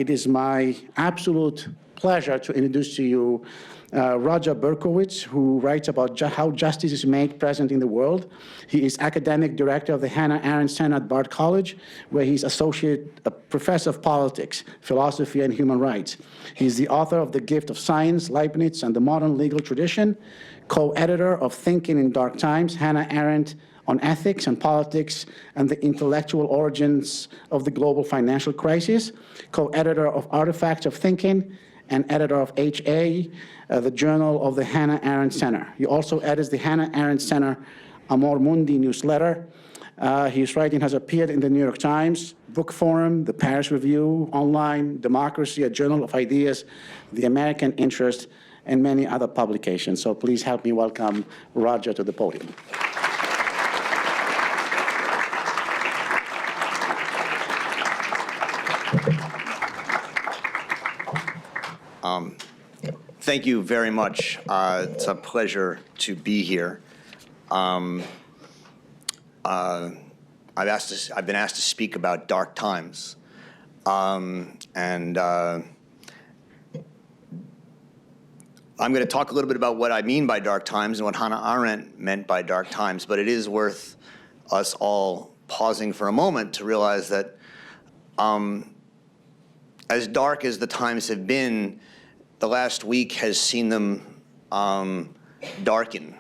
it is my absolute pleasure to introduce to you Roger Berkowitz, who writes about how justice is made present in the world. He is academic director of the Hannah Arendt Center at Bard College, where he's associate professor of politics, philosophy, and human rights. He's the author of The Gift of Science, Leibniz, and the Modern Legal Tradition, co-editor of Thinking in Dark Times, Hannah Arendt on Ethics and Politics and the Intellectual Origins of the Global Financial Crisis, co-editor of Artifacts of Thinking, and editor of HA, the Journal of the Hannah Arendt Center. He also edits the Hannah Arendt Center Amor Mundi newsletter. His writing has appeared in the New York Times, Book Forum, the Paris Review, Online, Democracy, a Journal of Ideas, The American Interest, and many other publications. So please help me welcome Roger to the podium. Thank you very much. It's a pleasure to be here. I've been asked to speak about dark times, and I'm going to talk a little bit about what I mean by dark times and what Hannah Arendt meant by dark times. But it is worth us all pausing for a moment to realize that, as dark as the times have been, the last week has seen them darken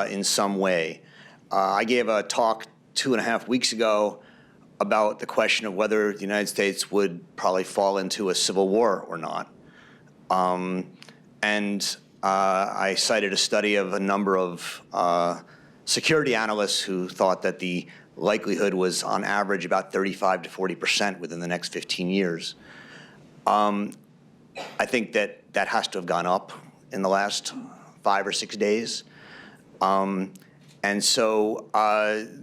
in some way. I gave a talk 2.5 weeks ago about the question of whether the United States would probably fall into a civil war or not. And I cited a study of a number of security analysts who thought that the likelihood was on average about 35 to 40% within the next 15 years. I think that has to have gone up in the last 5 or 6 days. And so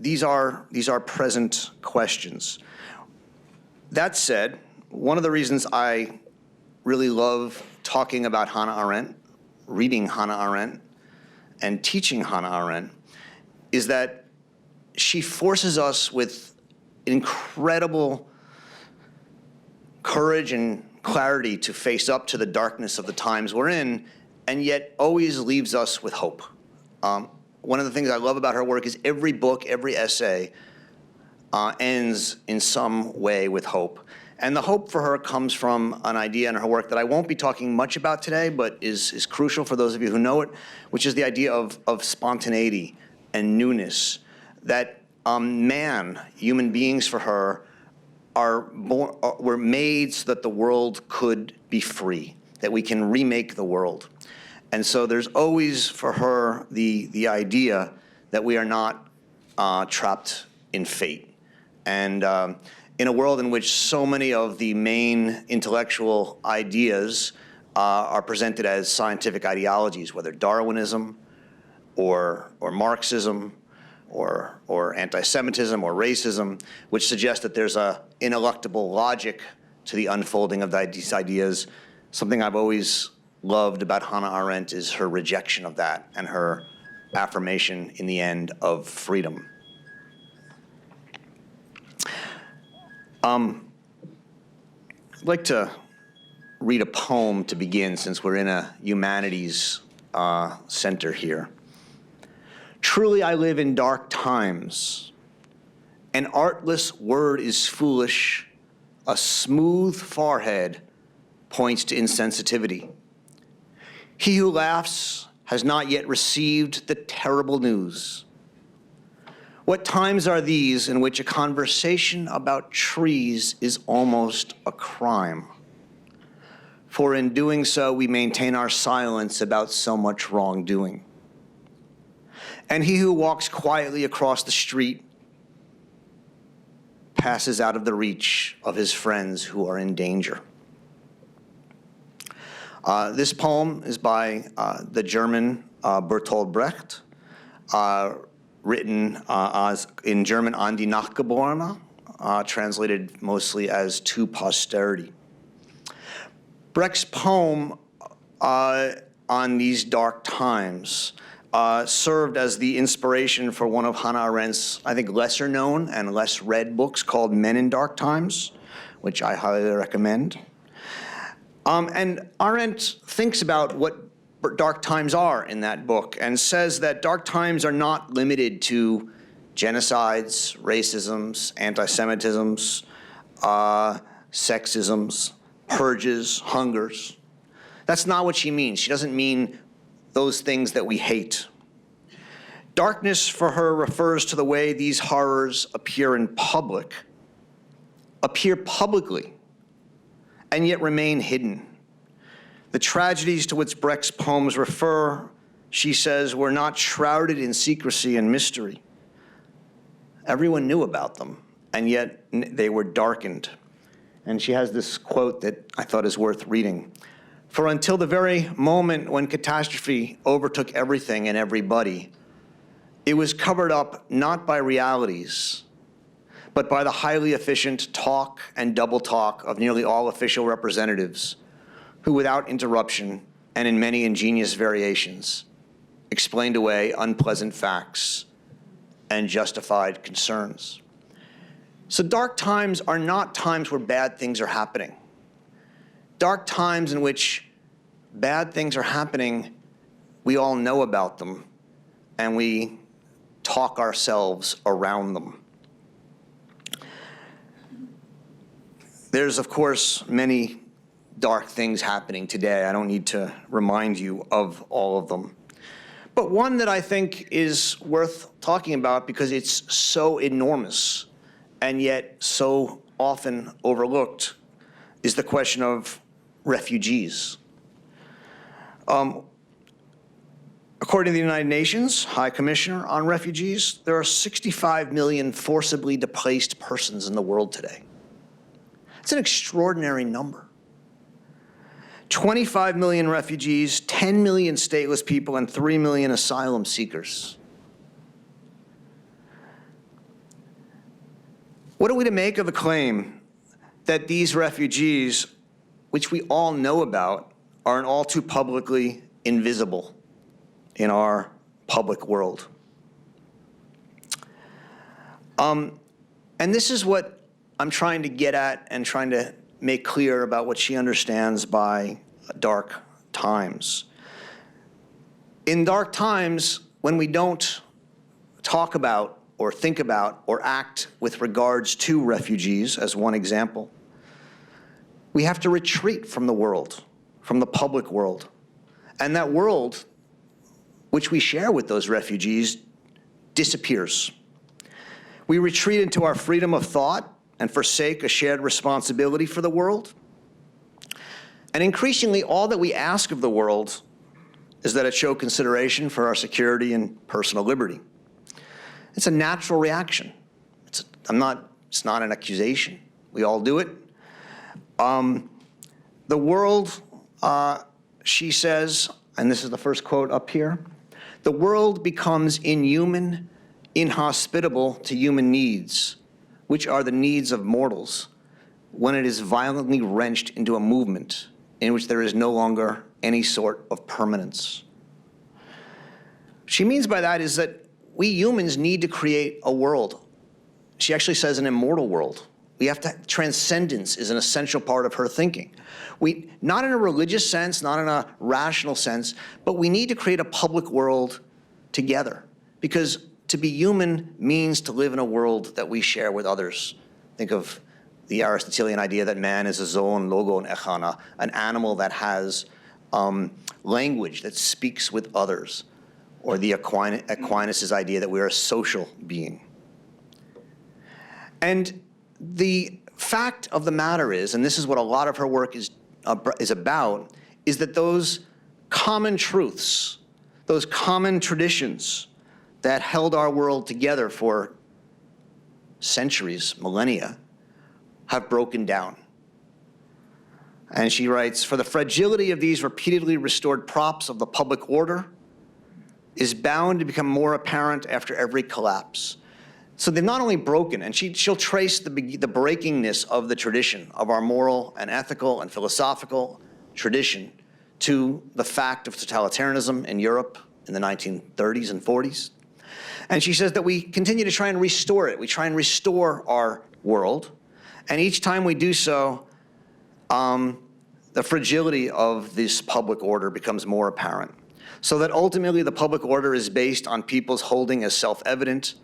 these are present questions. That said, one of the reasons I really love talking about Hannah Arendt, reading Hannah Arendt, and teaching Hannah Arendt is that she forces us with incredible courage and clarity to face up to the darkness of the times we're in, and yet always leaves us with hope. One of the things I love about her work is every book, every essay ends in some way with hope. And the hope for her comes from an idea in her work that I won't be talking much about today, but is crucial for those of you who know it, which is the idea of spontaneity and newness. That human beings for her, were made so that the world could be free, that we can remake the world. And so there's always for her the idea that we are not trapped in fate. And in a world in which so many of the main intellectual ideas are presented as scientific ideologies, whether Darwinism or Marxism, or anti-Semitism or racism, which suggests that there's an ineluctable logic to the unfolding of these ideas. Something I've always loved about Hannah Arendt is her rejection of that and her affirmation in the end of freedom. I'd like to read a poem to begin, since we're in a humanities center here. Truly I live in dark times. An artless word is foolish. A smooth forehead points to insensitivity. He who laughs has not yet received the terrible news. What times are these in which a conversation about trees is almost a crime? For in doing so, we maintain our silence about so much wrongdoing. And he who walks quietly across the street passes out of the reach of his friends who are in danger. This poem is by the German Bertolt Brecht, written in German an die Nachgeborene, translated mostly as to posterity. Brecht's poem on these dark times served as the inspiration for one of Hannah Arendt's, I think, lesser known and less read books called Men in Dark Times, which I highly recommend. And Arendt thinks about what dark times are in that book and says that dark times are not limited to genocides, racisms, anti-Semitisms, sexisms, purges, hungers. That's not what she means. She doesn't mean those things that we hate. Darkness for her refers to the way these horrors appear publicly, and yet remain hidden. The tragedies to which Brecht's poems refer, she says, were not shrouded in secrecy and mystery. Everyone knew about them, and yet they were darkened. And she has this quote that I thought is worth reading. For until the very moment when catastrophe overtook everything and everybody, it was covered up not by realities, but by the highly efficient talk and double talk of nearly all official representatives, who without interruption and in many ingenious variations explained away unpleasant facts and justified concerns. So dark times are not times where bad things are happening. Dark times in which bad things are happening, we all know about them, and we talk ourselves around them. There's, of course, many dark things happening today. I don't need to remind you of all of them. But one that I think is worth talking about because it's so enormous and yet so often overlooked is the question of refugees. According to the United Nations High Commissioner on Refugees, there are 65 million forcibly displaced persons in the world today. It's an extraordinary number. 25 million refugees, 10 million stateless people, and 3 million asylum seekers. What are we to make of the claim that these refugees, which we all know about, are all too publicly invisible in our public world? And this is what I'm trying to get at and trying to make clear about what she understands by dark times. In dark times, when we don't talk about or think about or act with regards to refugees, as one example, we have to retreat from the world, from the public world. And that world, which we share with those refugees, disappears. We retreat into our freedom of thought and forsake a shared responsibility for the world. And increasingly, all that we ask of the world is that it show consideration for our security and personal liberty. It's a natural reaction. It's not an accusation. We all do it. The world, she says, and this is the first quote up here, the world becomes inhuman, inhospitable to human needs, which are the needs of mortals, when it is violently wrenched into a movement in which there is no longer any sort of permanence. What she means by that is that we humans need to create a world. She actually says an immortal world. We have to, transcendence is an essential part of her thinking. Not in a religious sense, not in a rational sense, but we need to create a public world together, because to be human means to live in a world that we share with others. Think of the Aristotelian idea that man is a zoon, logon, echana, an animal that has language, that speaks with others, or the Aquinas' idea that we're a social being. And the fact of the matter is, and this is what a lot of her work is about, is that those common truths, those common traditions that held our world together for centuries, millennia, have broken down. And she writes, for the fragility of these repeatedly restored props of the public order is bound to become more apparent after every collapse. So they've not only broken, and she'll trace the breakingness of the tradition, of our moral and ethical and philosophical tradition, to the fact of totalitarianism in Europe in the 1930s and 40s. And she says that we continue to try and restore it. We try and restore our world. And each time we do so, the fragility of this public order becomes more apparent, so that ultimately the public order is based on people's holding as self-evident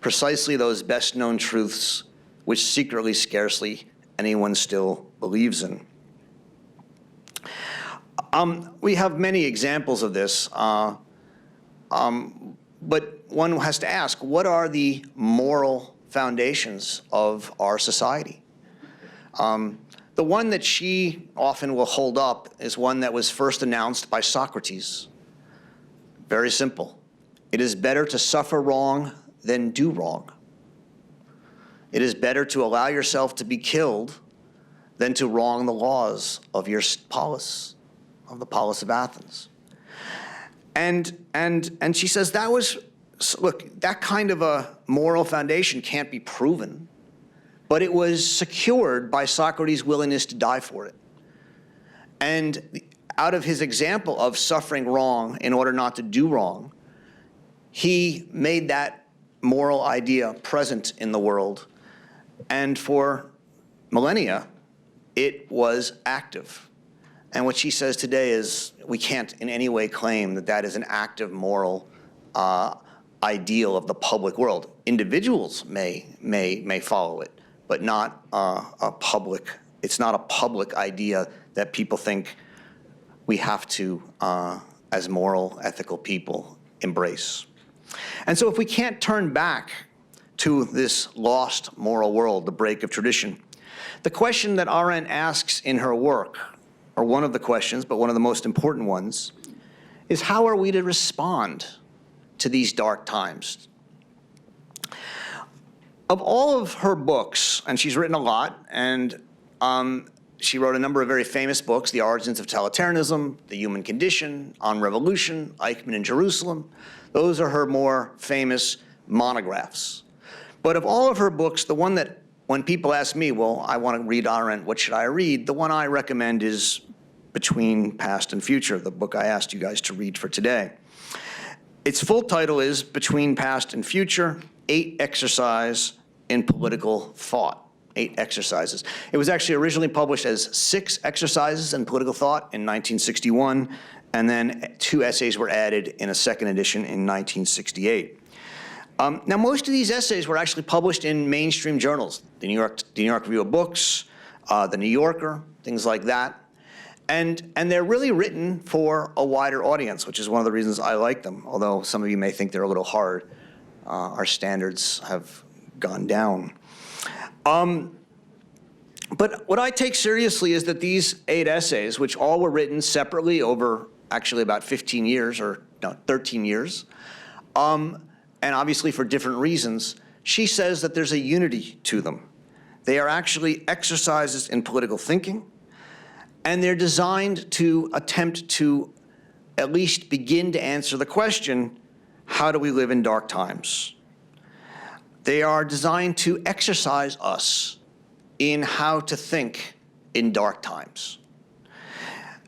precisely those best-known truths which secretly scarcely anyone still believes in. We have many examples of this, but one has to ask, what are the moral foundations of our society? The one that she often will hold up is one that was first announced by Socrates. Very simple. It is better to suffer wrong than do wrong. It is better to allow yourself to be killed than to wrong the laws of your polis, of the polis of Athens. And she says that was, look, that kind of a moral foundation can't be proven, but it was secured by Socrates' willingness to die for it. And out of his example of suffering wrong in order not to do wrong, he made that moral idea present in the world. And for millennia, it was active. And what she says today is we can't in any way claim that that is an active moral ideal of the public world. Individuals may follow it, but not a public. It's not a public idea that people think we have to, as moral, ethical people, embrace. And so if we can't turn back to this lost moral world, the break of tradition, the question that Arendt asks in her work, or one of the questions, but one of the most important ones, is how are we to respond to these dark times? Of all of her books, and she's written a lot, and she wrote a number of very famous books, The Origins of Totalitarianism, The Human Condition, On Revolution, Eichmann in Jerusalem. Those are her more famous monographs. But of all of her books, the one that, when people ask me, well, I want to read Arendt, what should I read? The one I recommend is Between Past and Future, the book I asked you guys to read for today. Its full title is Between Past and Future, 8 Exercises in Political Thought. 8 exercises. It was actually originally published as 6 Exercises in Political Thought in 1961, and then 2 essays were added in a second edition in 1968. Now, most of these essays were actually published in mainstream journals, the New York Review of Books, the New Yorker, things like that. And they're really written for a wider audience, which is one of the reasons I like them, although some of you may think they're a little hard. Our standards have gone down. But what I take seriously is that these 8 essays, which all were written separately over actually about 15 years, or no, 13 years, and obviously for different reasons, she says that there's a unity to them. They are actually exercises in political thinking, and they're designed to attempt to at least begin to answer the question, how do we live in dark times? They are designed to exercise us in how to think in dark times.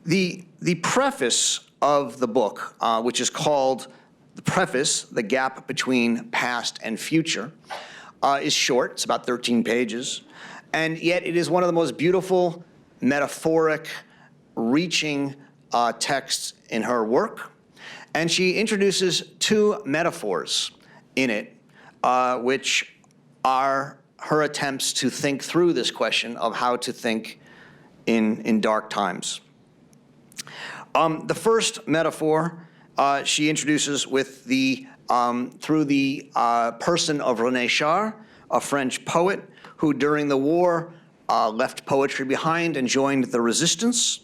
The preface of the book, which is called the preface, The Gap Between Past and Future, is short. It's about 13 pages. And yet it is one of the most beautiful, metaphoric, reaching texts in her work. And she introduces 2 metaphors in it, which are her attempts to think through this question of how to think in dark times. The first metaphor she introduces with through the person of René Char, a French poet who during the war left poetry behind and joined the resistance.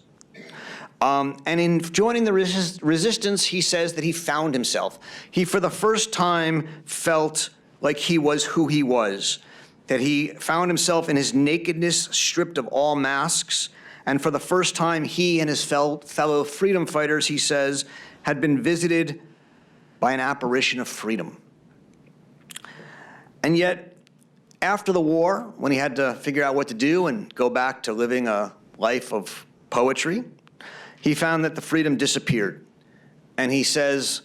And in joining the resistance, he says that he found himself. He, for the first time, felt like he was who he was, that he found himself in his nakedness, stripped of all masks, and for the first time, he and his fellow freedom fighters, he says, had been visited by an apparition of freedom. And yet, after the war, when he had to figure out what to do and go back to living a life of poetry, he found that the freedom disappeared. And he says,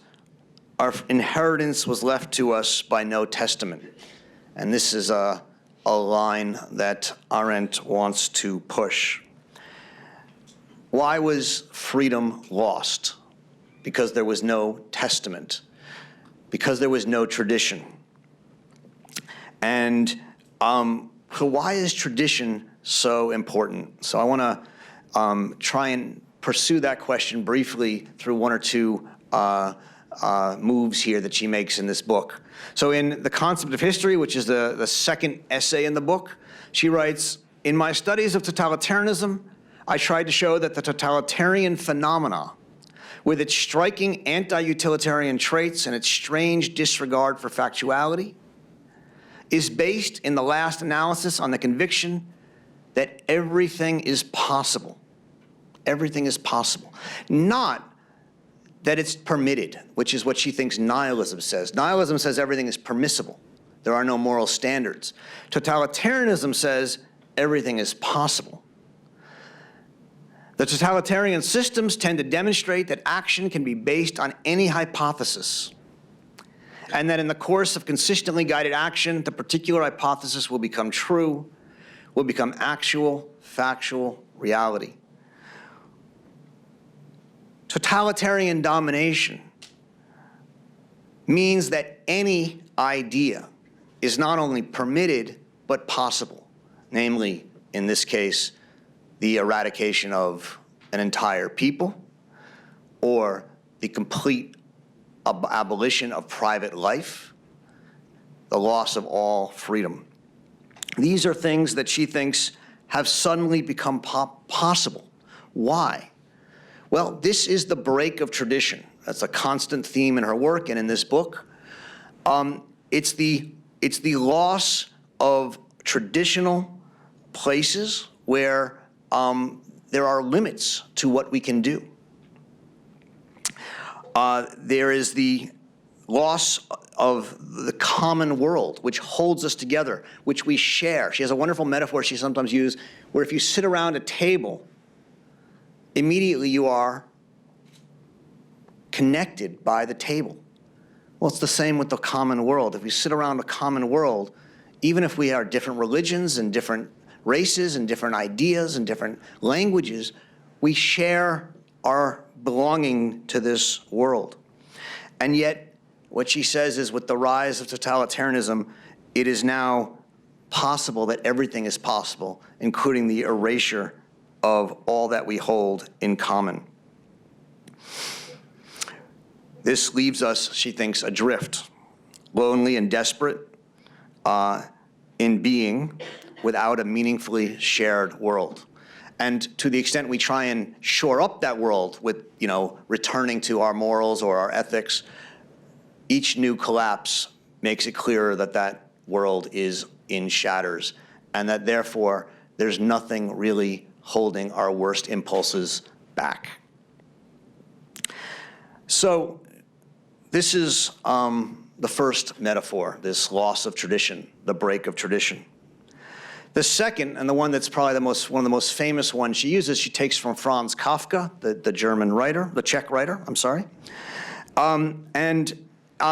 our inheritance was left to us by no testament. And this is a a, line that Arendt wants to push. Why was freedom lost? Because there was no testament, because there was no tradition. And so why is tradition so important? So I want to try and pursue that question briefly through one or two moves here that she makes in this book. So in The Concept of History, which is the second essay in the book, she writes, "In my studies of totalitarianism, I tried to show that the totalitarian phenomena, with its striking anti-utilitarian traits and its strange disregard for factuality, is based in the last analysis on the conviction that everything is possible. Everything is possible. Not that it's permitted," which is what she thinks nihilism says. Nihilism says everything is permissible. There are no moral standards. Totalitarianism says everything is possible. The totalitarian systems tend to demonstrate that action can be based on any hypothesis, and that in the course of consistently guided action, the particular hypothesis will become true, will become actual, factual reality. Totalitarian domination means that any idea is not only permitted, but possible. Namely, in this case, the eradication of an entire people, or the complete abolition of private life, the loss of all freedom. These are things that she thinks have suddenly become possible. Why? Well, this is the break of tradition. That's a constant theme in her work and in this book. It's the loss of traditional places where there are limits to what we can do. There is the loss of the common world, which holds us together, which we share. She has a wonderful metaphor she sometimes uses, where if you sit around a table, immediately you are connected by the table. Well, it's the same with the common world. If we sit around a common world, even if we are different religions and different races and different ideas and different languages, we share our belonging to this world. And yet, what she says is, with the rise of totalitarianism, it is now possible that everything is possible, including the erasure of all that we hold in common. This leaves us, she thinks, adrift, lonely and desperate in being without a meaningfully shared world. And to the extent we try and shore up that world with, returning to our morals or our ethics, each new collapse makes it clearer that that world is in shatters, and that therefore there's nothing really holding our worst impulses back. So this is the first metaphor, this loss of tradition, the break of tradition. The second, and the one that's probably one of the most famous ones she uses, she takes from Franz Kafka, the German writer, the Czech writer, I'm sorry. It's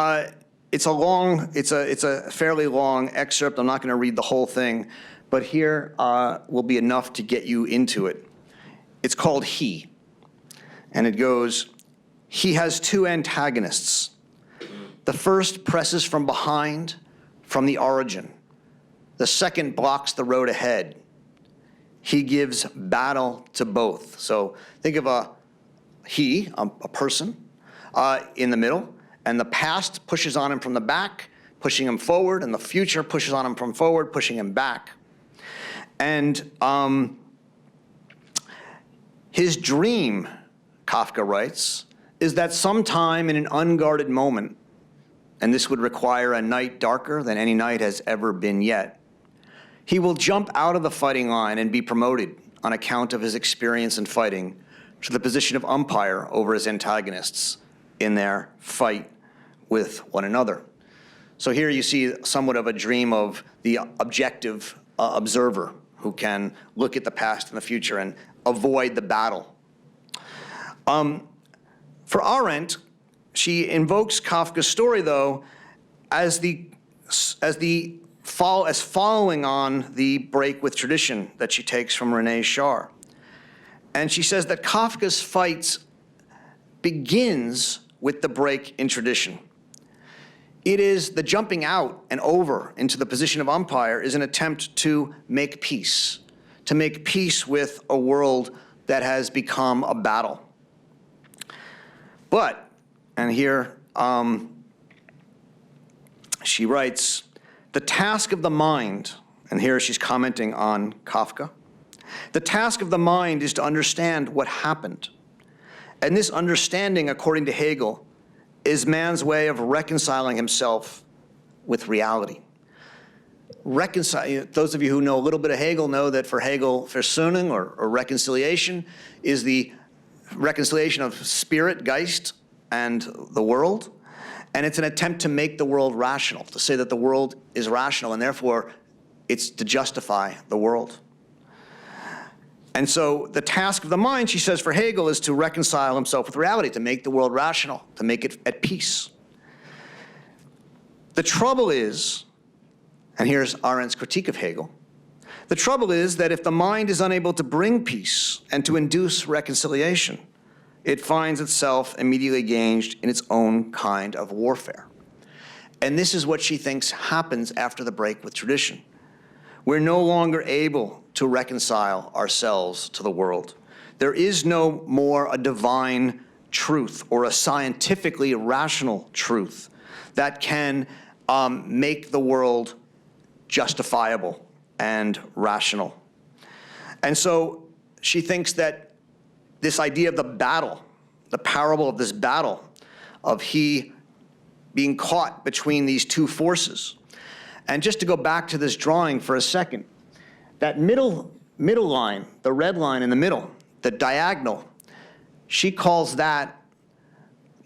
a fairly long excerpt. I'm not going to read the whole thing, but here will be enough to get you into it. It's called He, and it goes, "He has two antagonists. The first presses from behind, from the origin. The second blocks the road ahead. He gives battle to both." So think of a person, in the middle, and the past pushes on him from the back, pushing him forward, and the future pushes on him from forward, pushing him back. And his dream, Kafka writes, is that sometime in an unguarded moment, and this would require a night darker than any night has ever been yet, he will jump out of the fighting line and be promoted on account of his experience in fighting to the position of umpire over his antagonists in their fight with one another. So here you see somewhat of a dream of the objective observer who can look at the past and the future and avoid the battle. For Arendt, she invokes Kafka's story, though, as following on the break with tradition that she takes from René Char. And she says that Kafka's fight begins with the break in tradition. It is the jumping out and over into the position of umpire is an attempt to make peace with a world that has become a battle. But, and here she writes, the task of the mind, and here she's commenting on Kafka, the task of the mind is to understand what happened. And this understanding, according to Hegel, is man's way of reconciling himself with reality. Those of you who know a little bit of Hegel know that for Hegel, Versöhnung, or reconciliation, is the reconciliation of spirit, Geist, and the world. And it's an attempt to make the world rational, to say that the world is rational, and therefore it's to justify the world. And so the task of the mind, she says, for Hegel is to reconcile himself with reality, to make the world rational, to make it at peace. The trouble is, and here's Arendt's critique of Hegel, the trouble is that if the mind is unable to bring peace and to induce reconciliation, it finds itself immediately engaged in its own kind of warfare. And this is what she thinks happens after the break with tradition. We're no longer able to reconcile ourselves to the world. There is no more a divine truth or a scientifically rational truth that can make the world justifiable and rational. And so she thinks that this idea of the battle, the parable of this battle, of he being caught between these two forces. And just to go back to this drawing for a second, that middle line, the red line in the middle, the diagonal, she calls that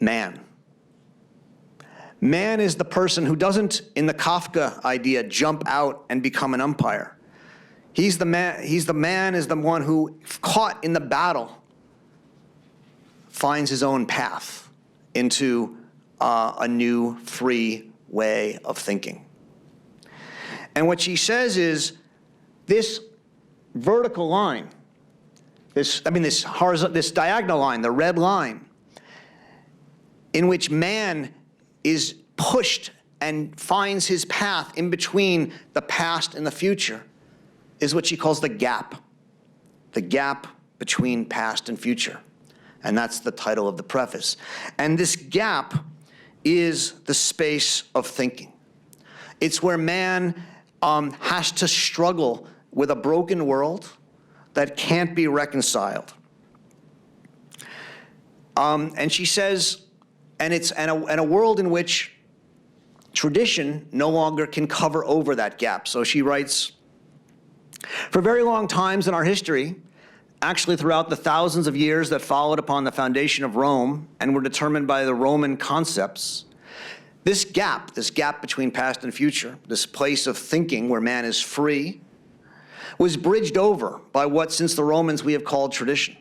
man. Man is the person who doesn't, in the Kafka idea, jump out and become an umpire. He's the man is the one who, caught in the battle, finds his own path into a new, free way of thinking. And what she says is, this vertical line, this diagonal line, the red line, in which man is pushed and finds his path in between the past and the future, is what she calls the gap between past and future. And that's the title of the preface. And this gap is the space of thinking. It's where man has to struggle with a broken world that can't be reconciled. And she says, and a world in which tradition no longer can cover over that gap. So she writes, for very long times in our history, actually throughout the thousands of years that followed upon the foundation of Rome and were determined by the Roman concepts, this gap between past and future, this place of thinking where man is free, was bridged over by what, since the Romans, we have called tradition.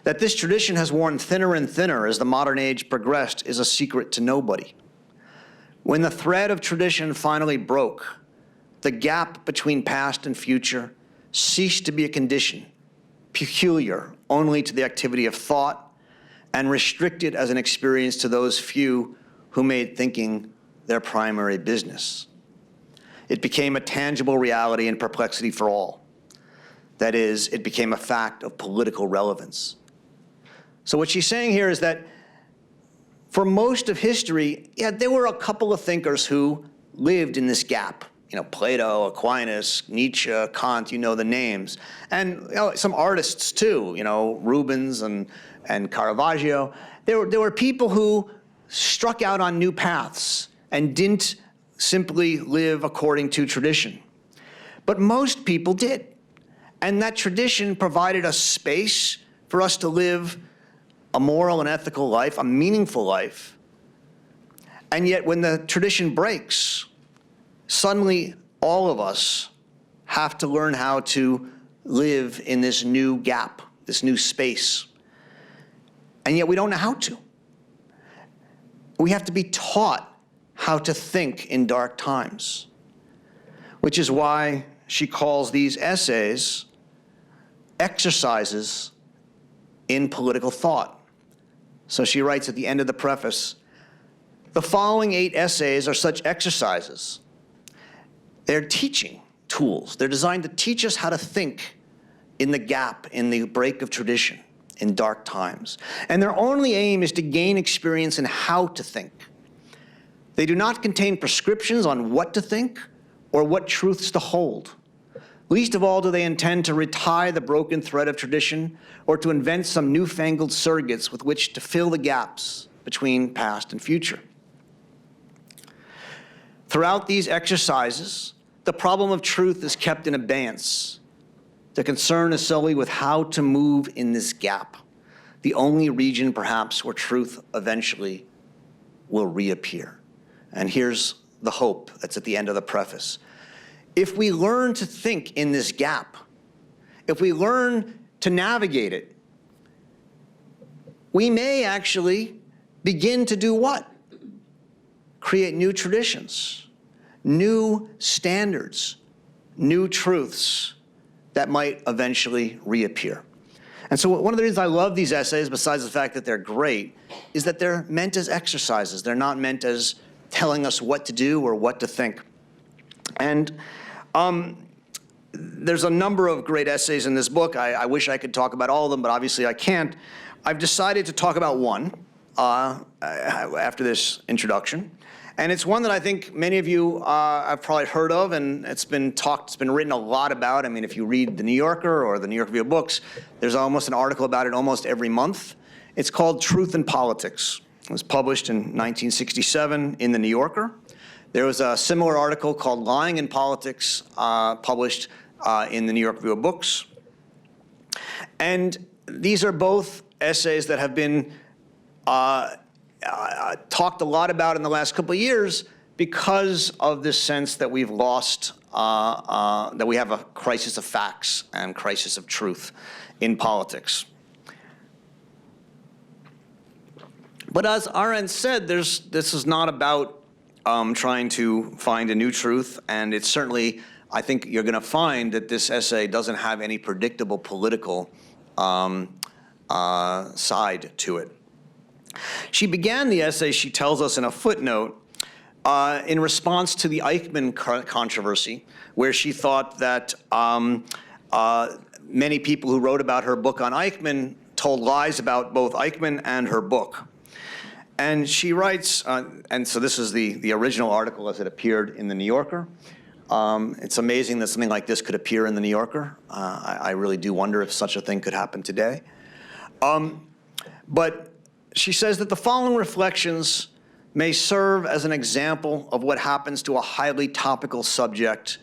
That this tradition has worn thinner and thinner as the modern age progressed is a secret to nobody. When the thread of tradition finally broke, the gap between past and future ceased to be a condition peculiar only to the activity of thought and restricted as an experience to those few who made thinking their primary business. It became a tangible reality and perplexity for all. That is, it became a fact of political relevance. So what she's saying here is that for most of history, there were a couple of thinkers who lived in this gap. Plato, Aquinas, Nietzsche, Kant, you know the names. And some artists too, Rubens and Caravaggio. There were people who struck out on new paths and didn't simply live according to tradition. But most people did. And that tradition provided a space for us to live a moral and ethical life, a meaningful life. And yet when the tradition breaks, suddenly all of us have to learn how to live in this new gap, this new space. And yet we don't know how to. We have to be taught how to think in dark times, which is why she calls these essays exercises in political thought. So she writes at the end of the preface, "The following 8 essays are such exercises. They're teaching tools. They're designed to teach us how to think in the gap, in the break of tradition, in dark times. And their only aim is to gain experience in how to think. They do not contain prescriptions on what to think or what truths to hold. Least of all do they intend to retie the broken thread of tradition or to invent some newfangled surrogates with which to fill the gaps between past and future. Throughout these exercises, the problem of truth is kept in abeyance. The concern is solely with how to move in this gap, the only region perhaps where truth eventually will reappear." And here's the hope that's at the end of the preface. If we learn to think in this gap, if we learn to navigate it, we may actually begin to do what? Create new traditions, new standards, new truths that might eventually reappear. And so one of the reasons I love these essays, besides the fact that they're great, is that they're meant as exercises. They're not meant as telling us what to do or what to think. And there's a number of great essays in this book. I wish I could talk about all of them, but obviously I can't. I've decided to talk about one after this introduction. And it's one that I think many of you have probably heard of, and it's been written a lot about. I mean, if you read The New Yorker or the New York Review of Books, there's almost an article about it almost every month. It's called Truth and Politics. It was published in 1967 in The New Yorker. There was a similar article called Lying in Politics, published in the New York Review of Books. And these are both essays that have been talked a lot about in the last couple of years because of this sense that we've lost, that we have a crisis of facts and crisis of truth in politics. But as Arendt said, this is not about trying to find a new truth, and it's certainly, I think you're going to find that this essay doesn't have any predictable political side to it. She began the essay, she tells us in a footnote, in response to the Eichmann Controversy, where she thought that many people who wrote about her book on Eichmann told lies about both Eichmann and her book. And she writes, and so this is the original article as it appeared in The New Yorker. It's amazing that something like this could appear in The New Yorker. I really do wonder if such a thing could happen today. But she says that the following reflections may serve as an example of what happens to a highly topical subject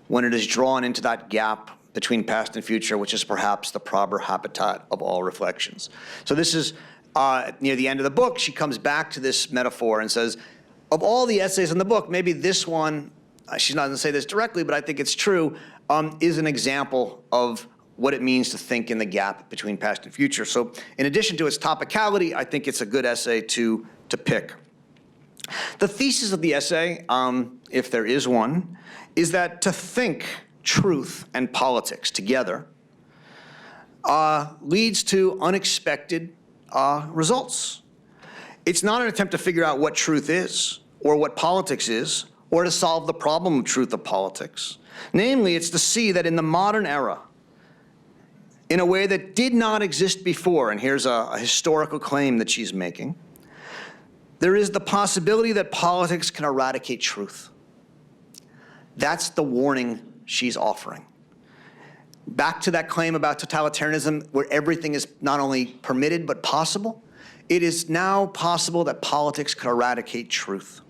when it is drawn into that gap between past and future, which is perhaps the proper habitat of all reflections. So this is near the end of the book. She comes back to this metaphor and says, of all the essays in the book, maybe this one, she's not going to say this directly, but I think it's true, is an example of what it means to think in the gap between past and future. So in addition to its topicality, I think it's a good essay to pick. The thesis of the essay, if there is one, is that to think truth and politics together leads to unexpected results. It's not an attempt to figure out what truth is or what politics is or to solve the problem of truth of politics. Namely, it's to see that in the modern era, in a way that did not exist before, and here's a historical claim that she's making, there is the possibility that politics can eradicate truth. That's the warning she's offering. Back to that claim about totalitarianism, where everything is not only permitted but possible, it is now possible that politics could eradicate truth.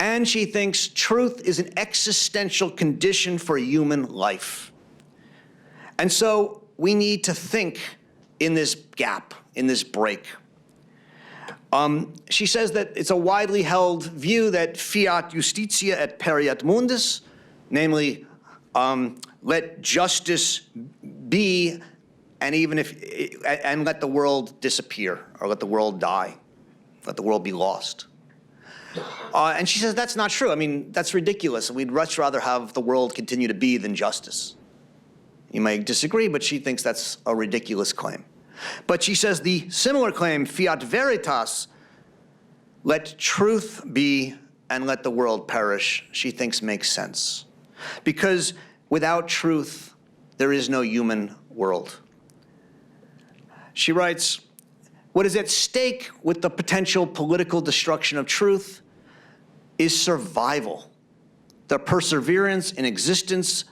And she thinks truth is an existential condition for human life. And so we need to think in this gap, in this break. She says that it's a widely held view that fiat justitia et pereat mundus, namely, let justice be, and let the world disappear, or let the world die, let the world be lost. And she says that's not true. I mean, that's ridiculous. We'd much rather have the world continue to be than justice. You may disagree, but she thinks that's a ridiculous claim. But she says the similar claim, fiat veritas, let truth be and let the world perish, she thinks makes sense. Because without truth, there is no human world. She writes, what is at stake with the potential political destruction of truth is survival, the perseverance in existence,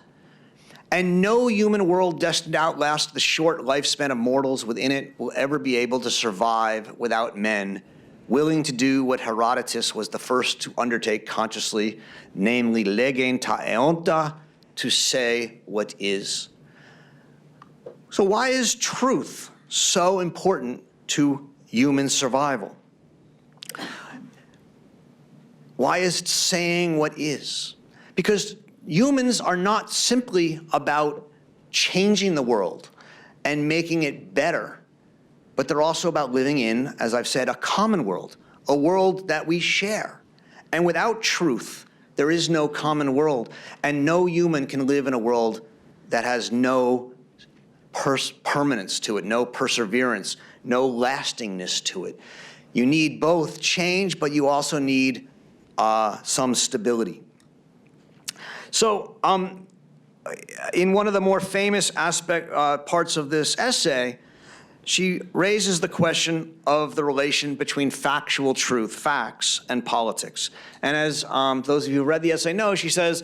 and no human world destined to outlast the short lifespan of mortals within it will ever be able to survive without men willing to do what Herodotus was the first to undertake consciously, namely legen ta eonta, to say what is. So why is truth so important to human survival? Why is it saying what is? Because humans are not simply about changing the world and making it better, but they're also about living in, as I've said, a common world, a world that we share. And without truth, there is no common world, and no human can live in a world that has no permanence to it, no perseverance, no lastingness to it. You need both change, but you also need some stability. So in one of the more famous parts of this essay, she raises the question of the relation between factual truth, facts, and politics. And as those of you who read the essay know, she says,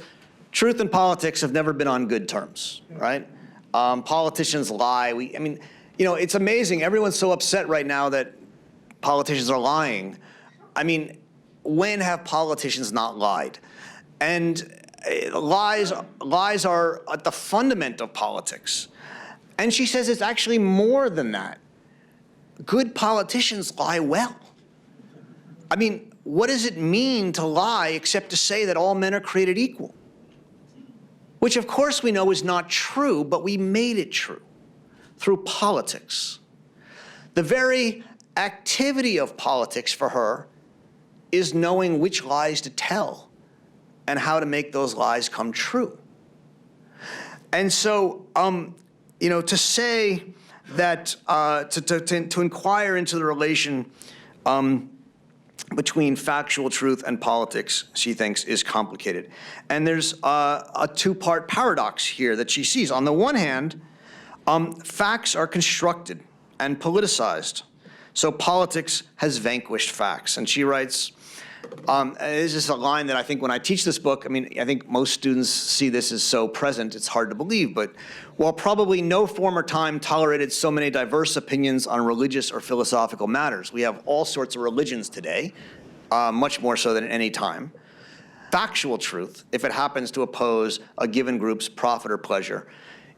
truth and politics have never been on good terms, right? Politicians lie. I mean, you know, it's amazing. Everyone's so upset right now that politicians are lying. I mean, when have politicians not lied? And lies are at the fundament of politics. And she says it's actually more than that. Good politicians lie well. I mean, what does it mean to lie except to say that all men are created equal? Which of course we know is not true, but we made it true through politics. The very activity of politics for her is knowing which lies to tell and how to make those lies come true. And so, you know, to say that, to inquire into the relation between factual truth and politics, she thinks, is complicated. And there's a two-part paradox here that she sees. On the one hand, facts are constructed and politicized. So politics has vanquished facts. And she writes, this is a line that I think when I teach this book, I mean, I think most students see this as so present, it's hard to believe. But while probably no former time tolerated so many diverse opinions on religious or philosophical matters, we have all sorts of religions today, much more so than at any time. Factual truth, if it happens to oppose a given group's profit or pleasure,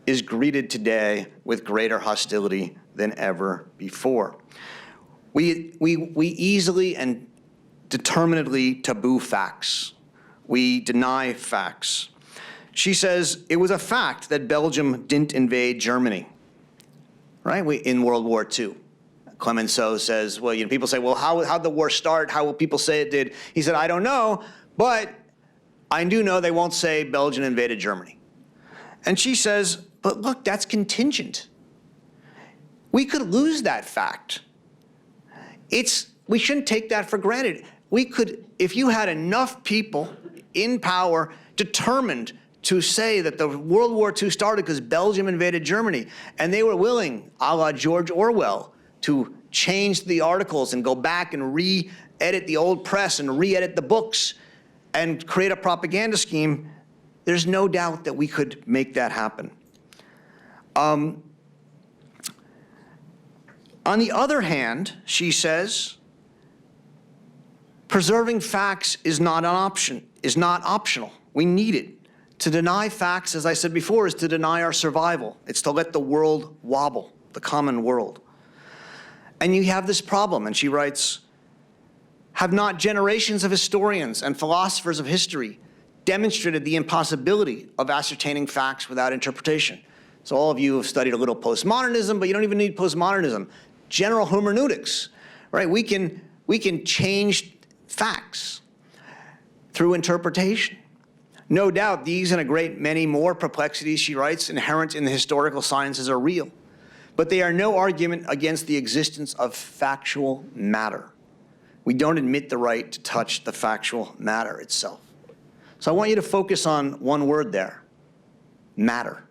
is greeted today with greater hostility than ever before. We easily and determinedly taboo facts. We deny facts. She says it was a fact that Belgium didn't invade Germany, right? In World War II. Clemenceau says, well, you know, people say, well, how'd the war start? How will people say it did? He said, I don't know, but I do know they won't say Belgium invaded Germany. And she says, but look, that's contingent. We could lose that fact. We shouldn't take that for granted. We could, if you had enough people in power determined to say that the World War II started because Belgium invaded Germany, and they were willing, a la George Orwell, to change the articles and go back and re-edit the old press and re-edit the books and create a propaganda scheme, there's no doubt that we could make that happen. On the other hand, she says, preserving facts is not an option, is not optional. We need it. To deny facts, as I said before, is to deny our survival. It's to let the world wobble, the common world. And you have this problem, and she writes, have not generations of historians and philosophers of history demonstrated the impossibility of ascertaining facts without interpretation? So all of you have studied a little postmodernism, but you don't even need postmodernism. General hermeneutics, right? We can change facts through interpretation. No doubt these and a great many more perplexities, she writes, inherent in the historical sciences are real. but they are no argument against the existence of factual matter. We don't admit the right to touch the factual matter itself. So I want you to focus on one word there, matter.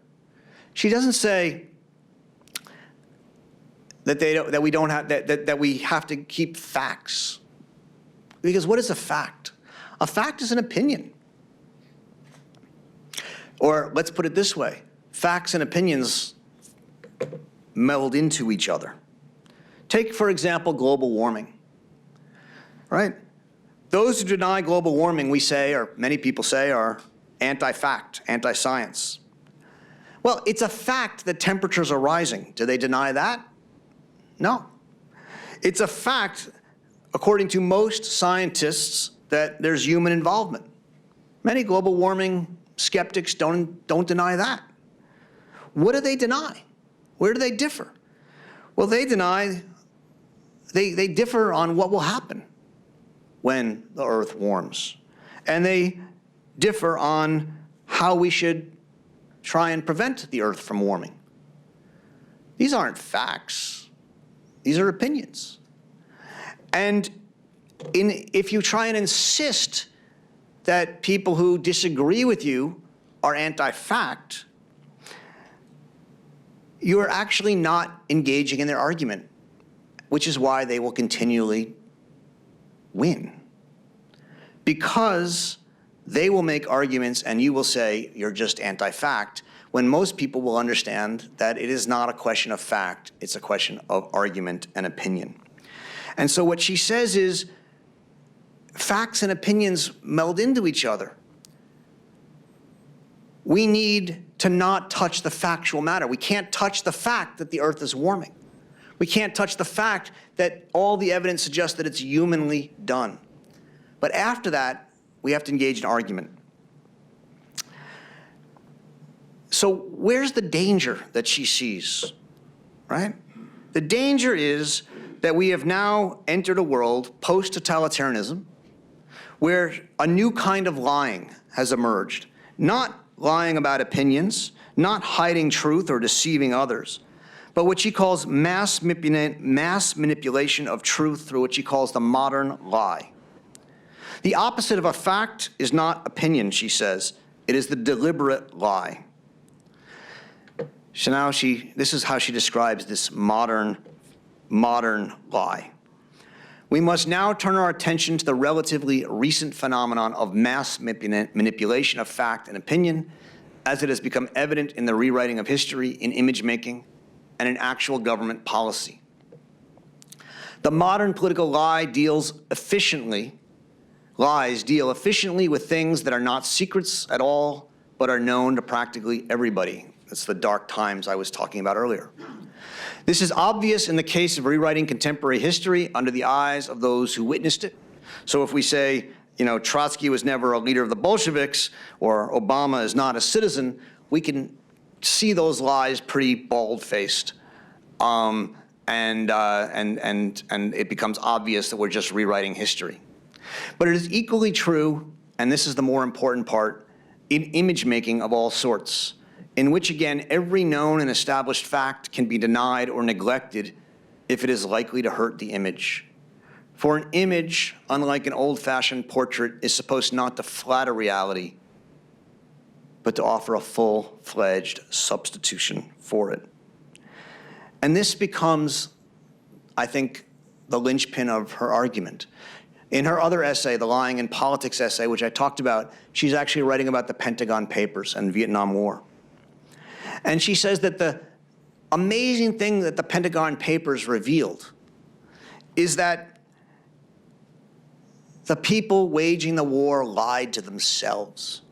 She doesn't say that we have to keep facts. Because what is a fact? A fact is an opinion. Or let's put it this way, facts and opinions meld into each other. Take, for example, global warming, right? Those who deny global warming, we say, or many people say, are anti-fact, anti-science. Well, it's a fact that temperatures are rising. Do they deny that? No. It's a fact, according to most scientists, that there's human involvement. Many global warming skeptics don't deny that. What do they deny? Where do they differ? Well, they differ on what will happen when the Earth warms. And they differ on how we should try and prevent the Earth from warming. These aren't facts. These are opinions. And if you try and insist that people who disagree with you are anti-fact, you are actually not engaging in their argument, which is why they will continually win. Because they will make arguments and you will say you're just anti-fact, when most people will understand that it is not a question of fact, it's a question of argument and opinion. And so what she says is facts and opinions meld into each other. We need to not touch the factual matter. We can't touch the fact that the Earth is warming. We can't touch the fact that all the evidence suggests that it's humanly done. But after that, we have to engage in argument. So where's the danger that she sees, right? The danger is that we have now entered a world post-totalitarianism where a new kind of lying has emerged. Not lying about opinions, not hiding truth or deceiving others, but what she calls mass manipulation of truth through what she calls the modern lie. The opposite of a fact is not opinion, she says. It is the deliberate lie. So now this is how she describes this modern lie. We must now turn our attention to the relatively recent phenomenon of mass manipulation of fact and opinion, as it has become evident in the rewriting of history, in image making, and in actual government policy. The modern political lie lies deal efficiently with things that are not secrets at all, but are known to practically everybody. That's the dark times I was talking about earlier. This is obvious in the case of rewriting contemporary history under the eyes of those who witnessed it. So if we say, Trotsky was never a leader of the Bolsheviks, or Obama is not a citizen, we can see those lies pretty bald-faced. And it becomes obvious that we're just rewriting history. But it is equally true, and this is the more important part, in image making of all sorts, in which, again, every known and established fact can be denied or neglected if it is likely to hurt the image. For an image, unlike an old-fashioned portrait, is supposed not to flatter reality, but to offer a full-fledged substitution for it. And this becomes, I think, the linchpin of her argument. In her other essay, the Lying in Politics essay, which I talked about, she's actually writing about the Pentagon Papers and the Vietnam War. And she says that the amazing thing that the Pentagon Papers revealed is that the people waging the war lied to themselves.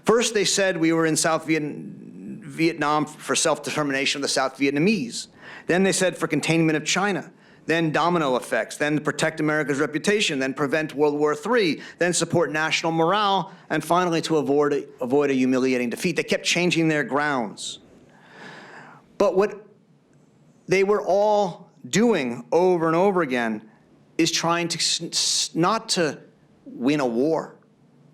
First, they said we were in South Vietnam for self-determination of the South Vietnamese. Then they said for containment of China. Then domino effects, then protect America's reputation, then prevent World War III, then support national morale, and finally to avoid a humiliating defeat. They kept changing their grounds. But what they were all doing over and over again is trying to not to win a war,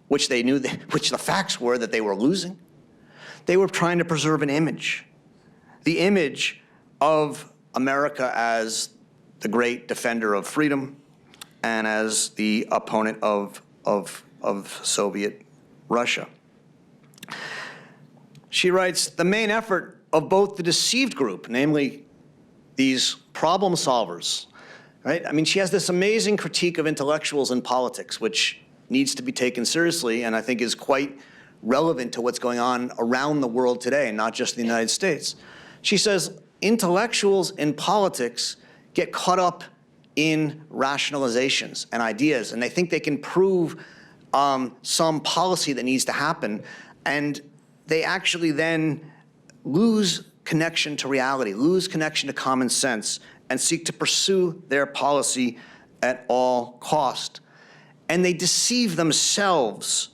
which they knew, which the facts were that they were losing. They were trying to preserve an image, the image of America as the great defender of freedom and as the opponent of Soviet Russia. She writes, the main effort of both the deceived group, namely these problem solvers, right? I mean, she has this amazing critique of intellectuals in politics, which needs to be taken seriously and I think is quite relevant to what's going on around the world today, not just the United States. She says, intellectuals in politics get caught up in rationalizations and ideas, and they think they can prove some policy that needs to happen, and they actually then lose connection to reality, lose connection to common sense, and seek to pursue their policy at all cost. And they deceive themselves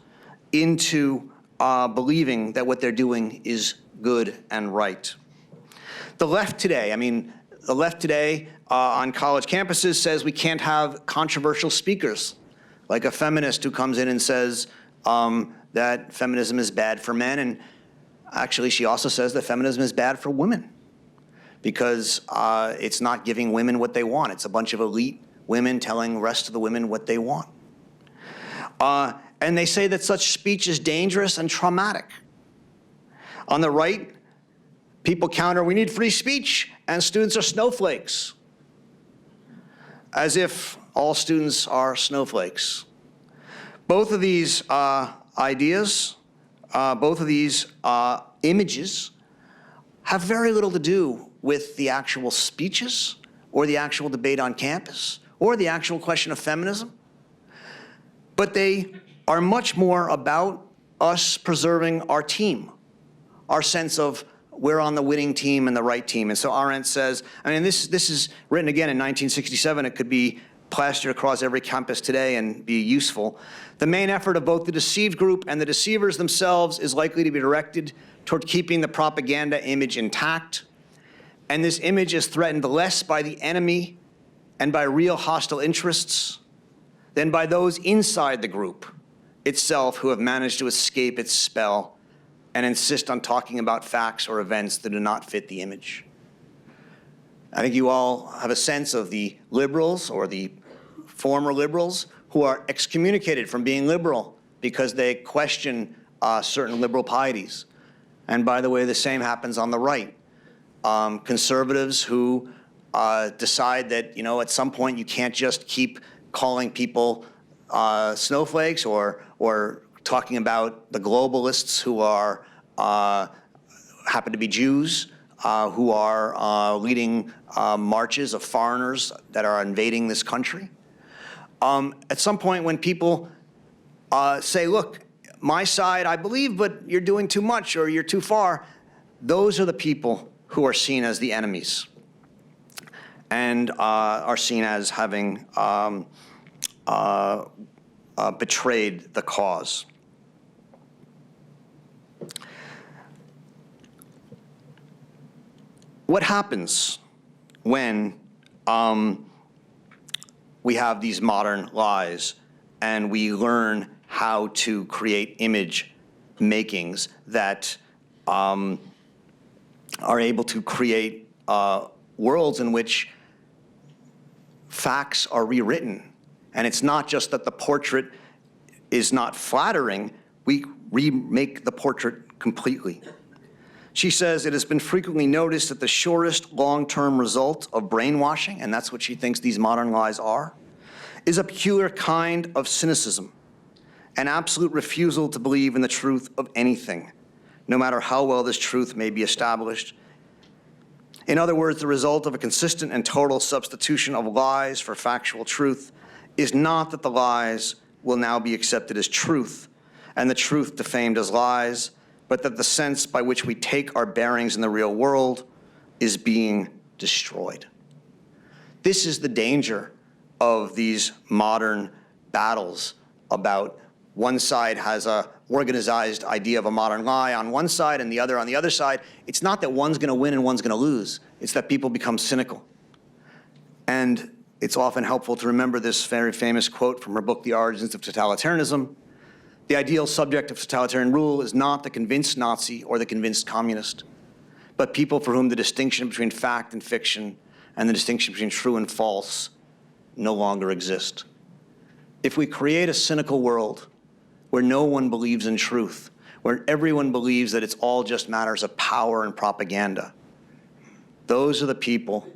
into believing that what they're doing is good and right. The left today, on college campuses says we can't have controversial speakers, like a feminist who comes in and says that feminism is bad for men, and actually she also says that feminism is bad for women because it's not giving women what they want. It's a bunch of elite women telling the rest of the women what they want. And they say that such speech is dangerous and traumatic. On the right, people counter, we need free speech, and students are snowflakes, as if all students are snowflakes. Both of these ideas, both of these images have very little to do with the actual speeches or the actual debate on campus or the actual question of feminism, but they are much more about us preserving our team, our sense of we're on the winning team and the right team. And so Arendt says, I mean, this is written again in 1967. It could be plastered across every campus today and be useful. The main effort of both the deceived group and the deceivers themselves is likely to be directed toward keeping the propaganda image intact. And this image is threatened less by the enemy and by real hostile interests than by those inside the group itself who have managed to escape its spell and insist on talking about facts or events that do not fit the image. I think you all have a sense of the liberals or the former liberals who are excommunicated from being liberal because they question certain liberal pieties. And by the way, the same happens on the right. Conservatives who decide that, at some point you can't just keep calling people snowflakes or talking about the globalists who are happen to be Jews, who are leading marches of foreigners that are invading this country. At some point when people say, look, my side I believe, but you're doing too much or you're too far, those are the people who are seen as the enemies and are seen as having betrayed the cause. What happens when we have these modern lies and we learn how to create image makings that are able to create worlds in which facts are rewritten? And it's not just that the portrait is not flattering, we remake the portrait completely. She says it has been frequently noticed that the surest long-term result of brainwashing, and that's what she thinks these modern lies are, is a peculiar kind of cynicism, an absolute refusal to believe in the truth of anything, no matter how well this truth may be established. In other words, the result of a consistent and total substitution of lies for factual truth is not that the lies will now be accepted as truth and the truth defamed as lies, but that the sense by which we take our bearings in the real world is being destroyed. This is the danger of these modern battles about one side has a organized idea of a modern lie on one side and the other on the other side. It's not that one's going to win and one's going to lose. It's that people become cynical. And it's often helpful to remember this very famous quote from her book, The Origins of Totalitarianism. The ideal subject of totalitarian rule is not the convinced Nazi or the convinced communist, but people for whom the distinction between fact and fiction and the distinction between true and false no longer exist. If we create a cynical world where no one believes in truth, where everyone believes that it's all just matters of power and propaganda, those are the people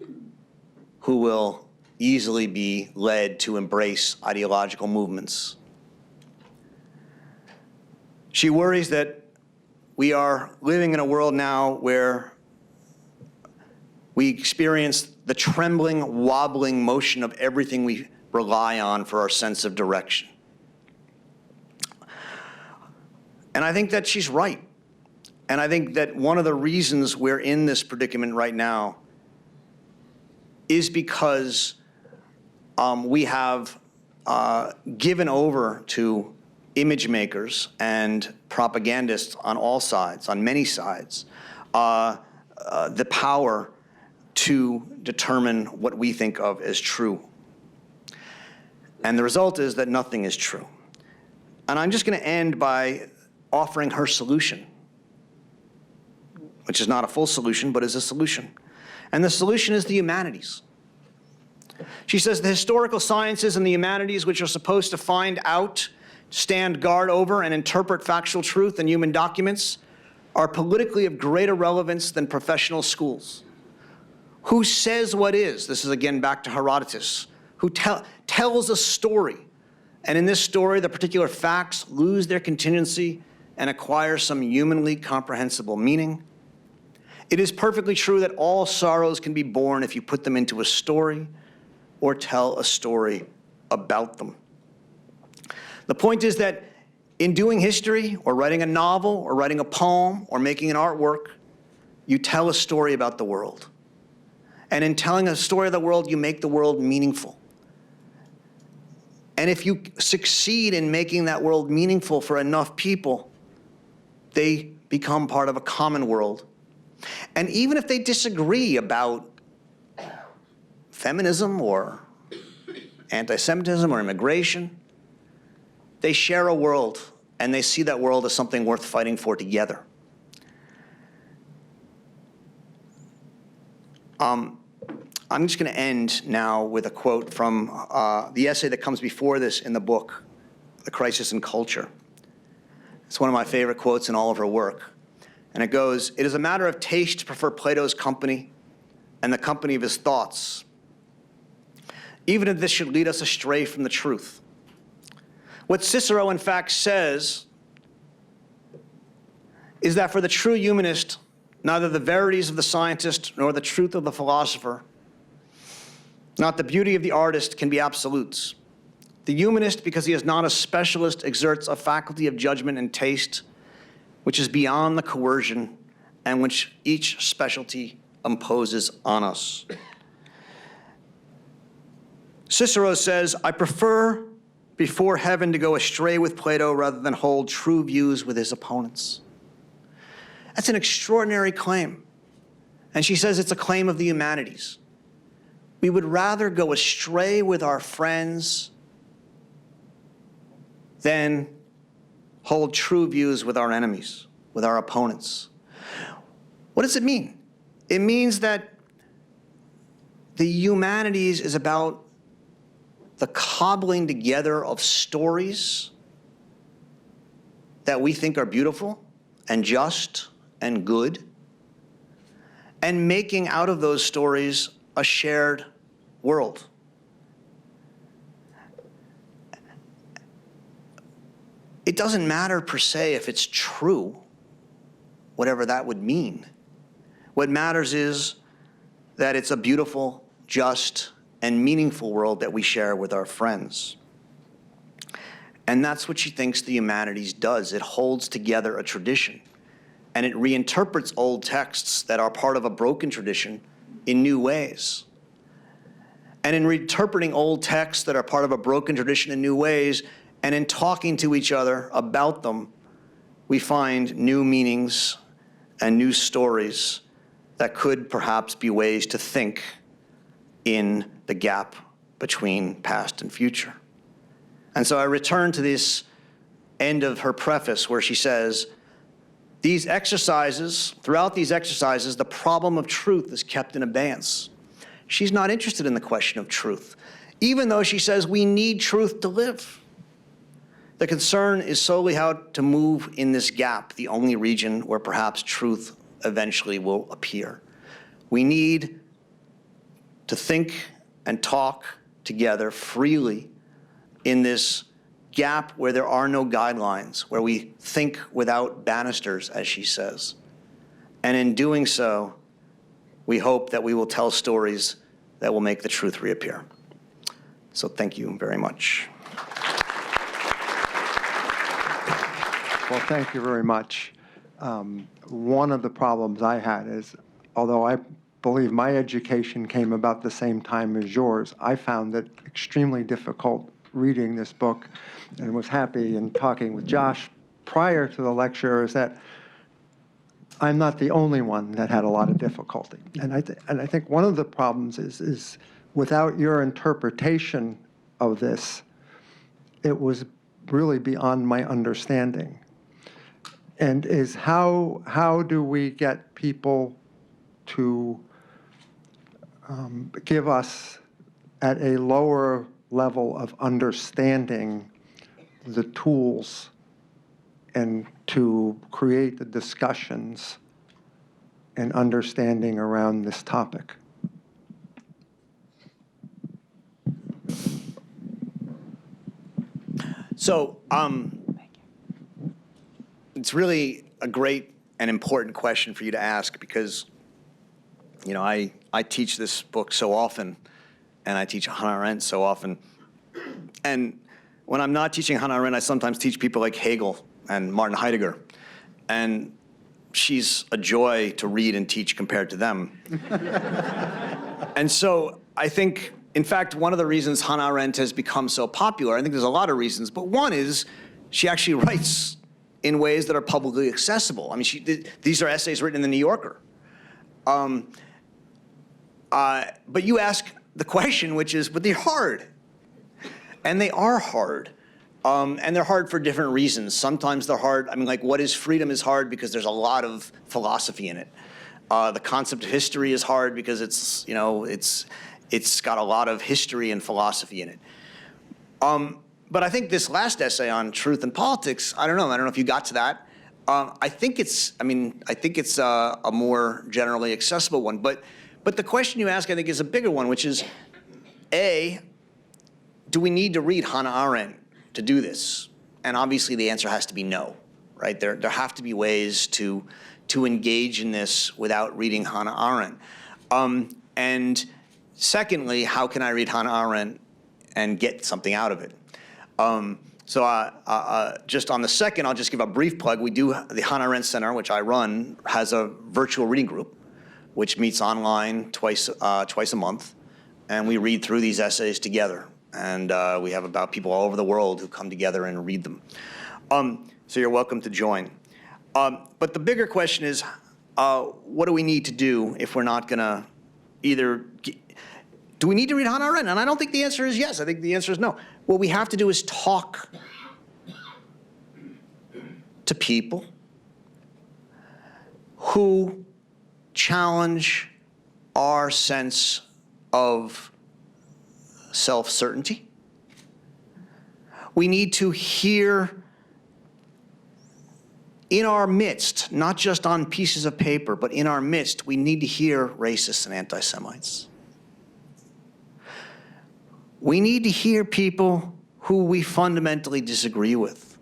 who will easily be led to embrace ideological movements. She worries that we are living in a world now where we experience the trembling, wobbling motion of everything we rely on for our sense of direction. And I think that she's right. And I think that one of the reasons we're in this predicament right now is because we have given over to image makers and propagandists on all sides, on many sides, the power to determine what we think of as true. And the result is that nothing is true. And I'm just going to end by offering her solution, which is not a full solution, but is a solution. And the solution is the humanities. She says the historical sciences and the humanities, which are supposed to find out, stand guard over, and interpret factual truth in human documents, are politically of greater relevance than professional schools. Who says what is? This is again back to Herodotus. Who tells a story. And in this story, the particular facts lose their contingency and acquire some humanly comprehensible meaning. It is perfectly true that all sorrows can be born if you put them into a story or tell a story about them. The point is that in doing history or writing a novel or writing a poem or making an artwork, you tell a story about the world. And in telling a story of the world, you make the world meaningful. And if you succeed in making that world meaningful for enough people, they become part of a common world. And even if they disagree about feminism or anti-Semitism or immigration, they share a world, and they see that world as something worth fighting for together. I'm just going to end now with a quote from the essay that comes before this in the book, The Crisis in Culture. It's one of my favorite quotes in all of her work. And it goes, "It is a matter of taste to prefer Plato's company and the company of his thoughts, even if this should lead us astray from the truth. What Cicero, in fact, says is that for the true humanist, neither the verities of the scientist nor the truth of the philosopher, not the beauty of the artist, can be absolutes. The humanist, because he is not a specialist, exerts a faculty of judgment and taste which is beyond the coercion and which each specialty imposes on us." Cicero says, "I prefer before heaven to go astray with Plato rather than hold true views with his opponents." That's an extraordinary claim. And she says it's a claim of the humanities. We would rather go astray with our friends than hold true views with our enemies, with our opponents. What does it mean? It means that the humanities is about the cobbling together of stories that we think are beautiful and just and good, and making out of those stories a shared world. It doesn't matter per se if it's true, whatever that would mean. What matters is that it's a beautiful, just, and meaningful world that we share with our friends. And that's what she thinks the humanities does. It holds together a tradition, and it reinterprets old texts that are part of a broken tradition in new ways. And in reinterpreting old texts that are part of a broken tradition in new ways, and in talking to each other about them, we find new meanings and new stories that could perhaps be ways to think in the gap between past and future. And so I return to this end of her preface where she says, Throughout these exercises, the problem of truth is kept in abeyance. She's not interested in the question of truth, even though she says we need truth to live. The concern is solely how to move in this gap, the only region where perhaps truth eventually will appear. We need to think and talk together freely in this gap where there are no guidelines, where we think without banisters, as she says. And in doing so, we hope that we will tell stories that will make the truth reappear. So thank you very much. Well, thank you very much. One of the problems I had is, although I believe my education came about the same time as yours, I found it extremely difficult reading this book, and was happy in talking with Josh prior to the lecture, is that I'm not the only one that had a lot of difficulty. And I think one of the problems is without your interpretation of this, it was really beyond my understanding. And is how do we get people to give us at a lower level of understanding the tools and to create the discussions and understanding around this topic? So it's really a great and important question for you to ask, because I teach this book so often, and I teach Hannah Arendt so often. And when I'm not teaching Hannah Arendt, I sometimes teach people like Hegel and Martin Heidegger. And she's a joy to read and teach compared to them. And so I think, in fact, one of the reasons Hannah Arendt has become so popular, I think there's a lot of reasons, but one is she actually writes in ways that are publicly accessible. I mean, these are essays written in the New Yorker. But you ask the question, which is, but they're hard. And they are hard. And they're hard for different reasons. Sometimes they're hard. I mean, like, what is freedom is hard because there's a lot of philosophy in it. The concept of history is hard because it's got a lot of history and philosophy in it. But I think this last essay on truth and politics, I don't know if you got to that. I think it's a more generally accessible one. But the question you ask, I think, is a bigger one, which is, A, do we need to read Hannah Arendt to do this? And obviously the answer has to be no, right? There have to be ways to engage in this without reading Hannah Arendt. And secondly, how can I read Hannah Arendt and get something out of it? So just on the second, I'll just give a brief plug. We do, the Hannah Arendt Center, which I run, has a virtual reading group, which meets online twice a month. And we read through these essays together. And we have about people all over the world who come together and read them. So you're welcome to join. But the bigger question is, what do we need to do if we're not going to do we need to read Hannah Arendt? And I don't think the answer is yes. I think the answer is no. What we have to do is talk to people who challenge our sense of self-certainty. We need to hear in our midst, not just on pieces of paper, but in our midst, we need to hear racists and anti-Semites. We need to hear people who we fundamentally disagree with.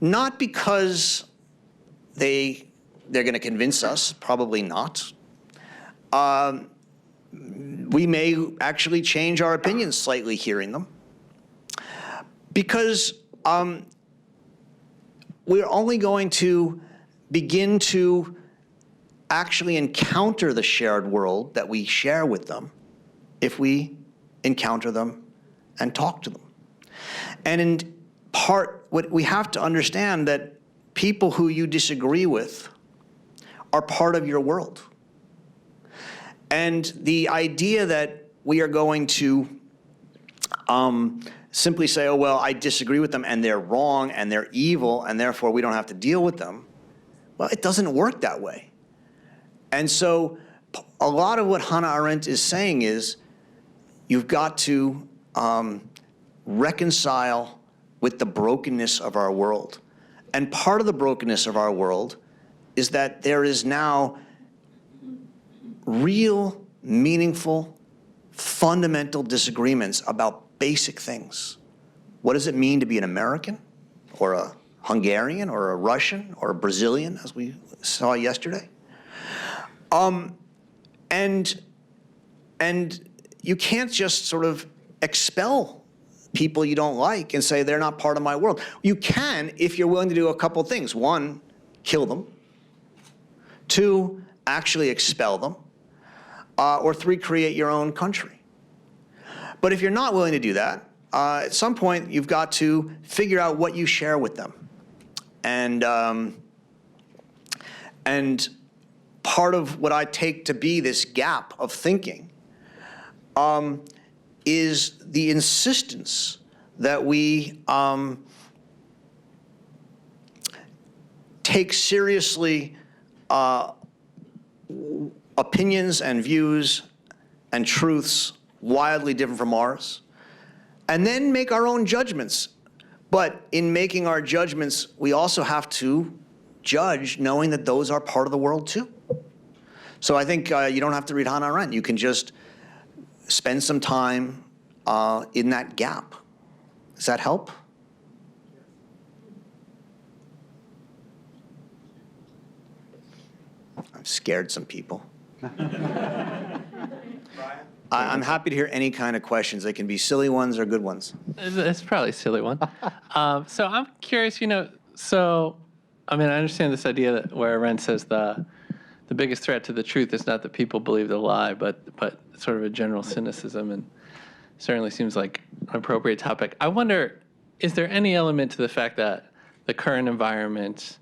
Not because they're going to convince us, probably not. We may actually change our opinions slightly hearing them. Because we're only going to begin to actually encounter the shared world that we share with them if we encounter them and talk to them. And in part, what we have to understand that people who you disagree with are part of your world. And the idea that we are going to simply say, oh, well, I disagree with them and they're wrong and they're evil and therefore we don't have to deal with them. Well, it doesn't work that way. And so a lot of what Hannah Arendt is saying is you've got to reconcile with the brokenness of our world. And part of the brokenness of our world is that there is now real, meaningful, fundamental disagreements about basic things. What does it mean to be an American, or a Hungarian, or a Russian, or a Brazilian, as we saw yesterday? And you can't just sort of expel people you don't like and say they're not part of my world. You can if you're willing to do a couple things. One, kill them. Two, actually expel them. Or three, create your own country. But if you're not willing to do that, at some point you've got to figure out what you share with them. And part of what I take to be this gap of thinking is the insistence that we take seriously opinions and views and truths wildly different from ours, and then make our own judgments. But in making our judgments, we also have to judge knowing that those are part of the world too. So I think you don't have to read Hannah Arendt. You can just spend some time in that gap. Does that help? I've scared some people. I'm happy to hear any kind of questions. They can be silly ones or good ones. It's probably a silly one. So I'm curious, so, I mean, I understand this idea that where Arendt says the biggest threat to the truth is not that people believe the lie, but sort of a general cynicism, and certainly seems like an appropriate topic. I wonder, is there any element to the fact that the current environment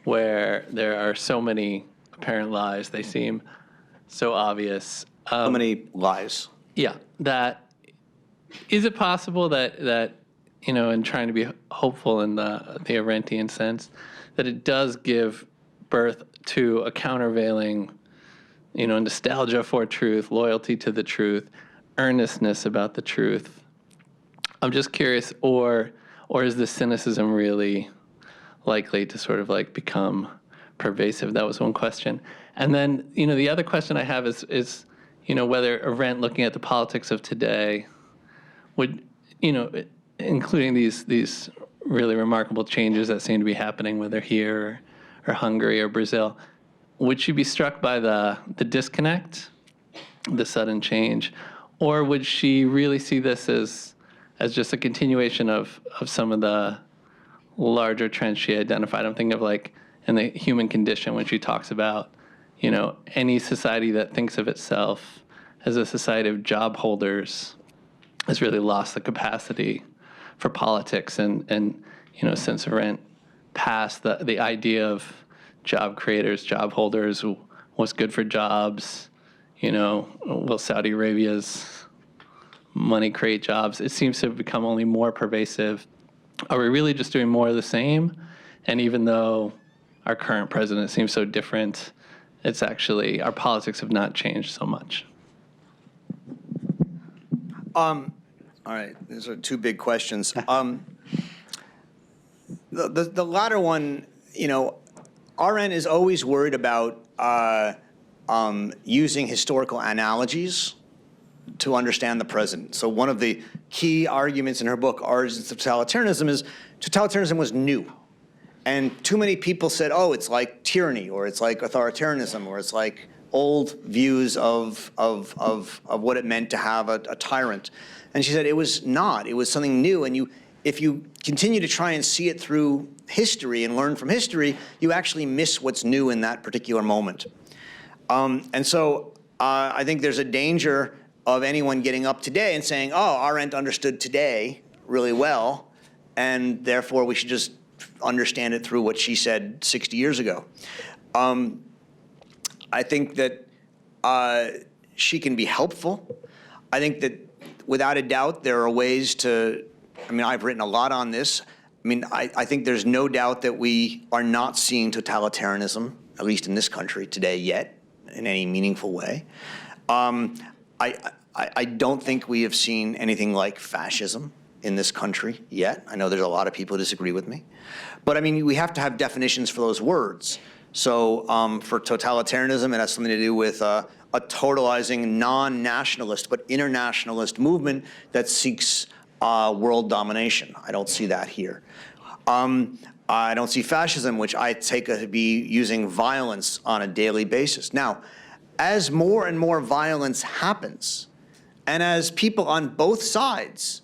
where there are so many apparent lies, they seem so obvious. How many lies? Yeah, that, is it possible that in trying to be hopeful in the Arendtian sense, that it does give birth to a countervailing, nostalgia for truth, loyalty to the truth, earnestness about the truth? I'm just curious, or is the cynicism really likely to sort of like become pervasive? That was one question. And then, the other question I have is whether Arendt, looking at the politics of today, would, including these really remarkable changes that seem to be happening, whether here or Hungary or Brazil, would she be struck by the disconnect, the sudden change, or would she really see this as just a continuation of some of the larger trends she identified? I'm thinking of like in the human condition when she talks about, any society that thinks of itself as a society of job holders has really lost the capacity for politics, and since Arendt passed the idea of job creators, job holders, what's good for jobs, will Saudi Arabia's money create jobs? It seems to have become only more pervasive. Are we really just doing more of the same? And even though our current president seems so different, it's actually, our politics have not changed so much. All right, these are two big questions. The latter one, Arendt is always worried about using historical analogies to understand the present. So one of the key arguments in her book, Origins of Totalitarianism, is totalitarianism was new. And too many people said, oh, it's like tyranny, or it's like authoritarianism, or it's like old views of what it meant to have a tyrant. And she said it was not. It was something new. And if you continue to try and see it through history and learn from history, you actually miss what's new in that particular moment. And so I think there's a danger of anyone getting up today and saying, oh, Arendt understood today really well, and therefore we should just understand it through what she said 60 years ago. I think that she can be helpful. I think that without a doubt there are ways to I mean, I've written a lot on this. I mean, I think there's no doubt that we are not seeing totalitarianism, at least in this country today yet, in any meaningful way. I don't think we have seen anything like fascism in this country yet. I know there's a lot of people who disagree with me. But I mean, we have to have definitions for those words. So for totalitarianism, it has something to do with a totalizing non-nationalist but internationalist movement that seeks world domination. I don't see that here. I don't see fascism, which I take to be using violence on a daily basis. Now, as more and more violence happens, and as people on both sides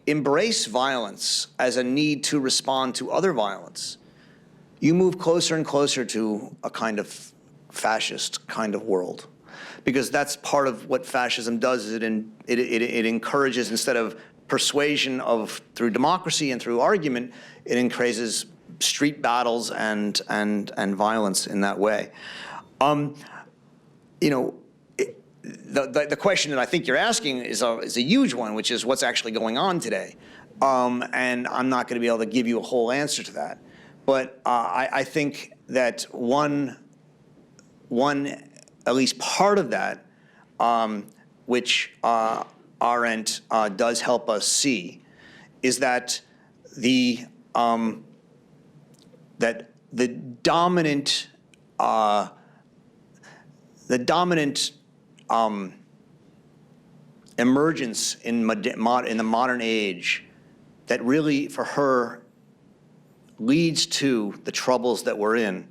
embrace violence as a need to respond to other violence, you move closer and closer to a kind of fascist kind of world. Because that's part of what fascism does, is it encourages, instead of persuasion through democracy and through argument, it encourages street battles and violence in that way. You know, the question that I think you're asking is a huge one, which is what's actually going on today. And I'm not going to be able to give you a whole answer to that. But I think that one, at least part of that, which Arendt does help us see, is that the dominant emergence in the modern age that really, for her, leads to the troubles that we're in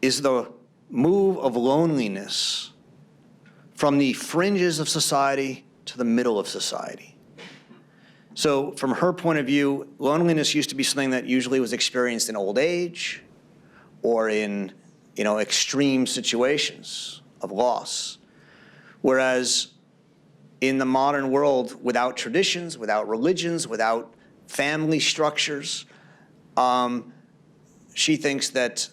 is the move of loneliness from the fringes of society to the middle of society. So from her point of view, loneliness used to be something that usually was experienced in old age or in, you know, extreme situations of loss. Whereas in the modern world, without traditions, without religions, without family structures, she thinks that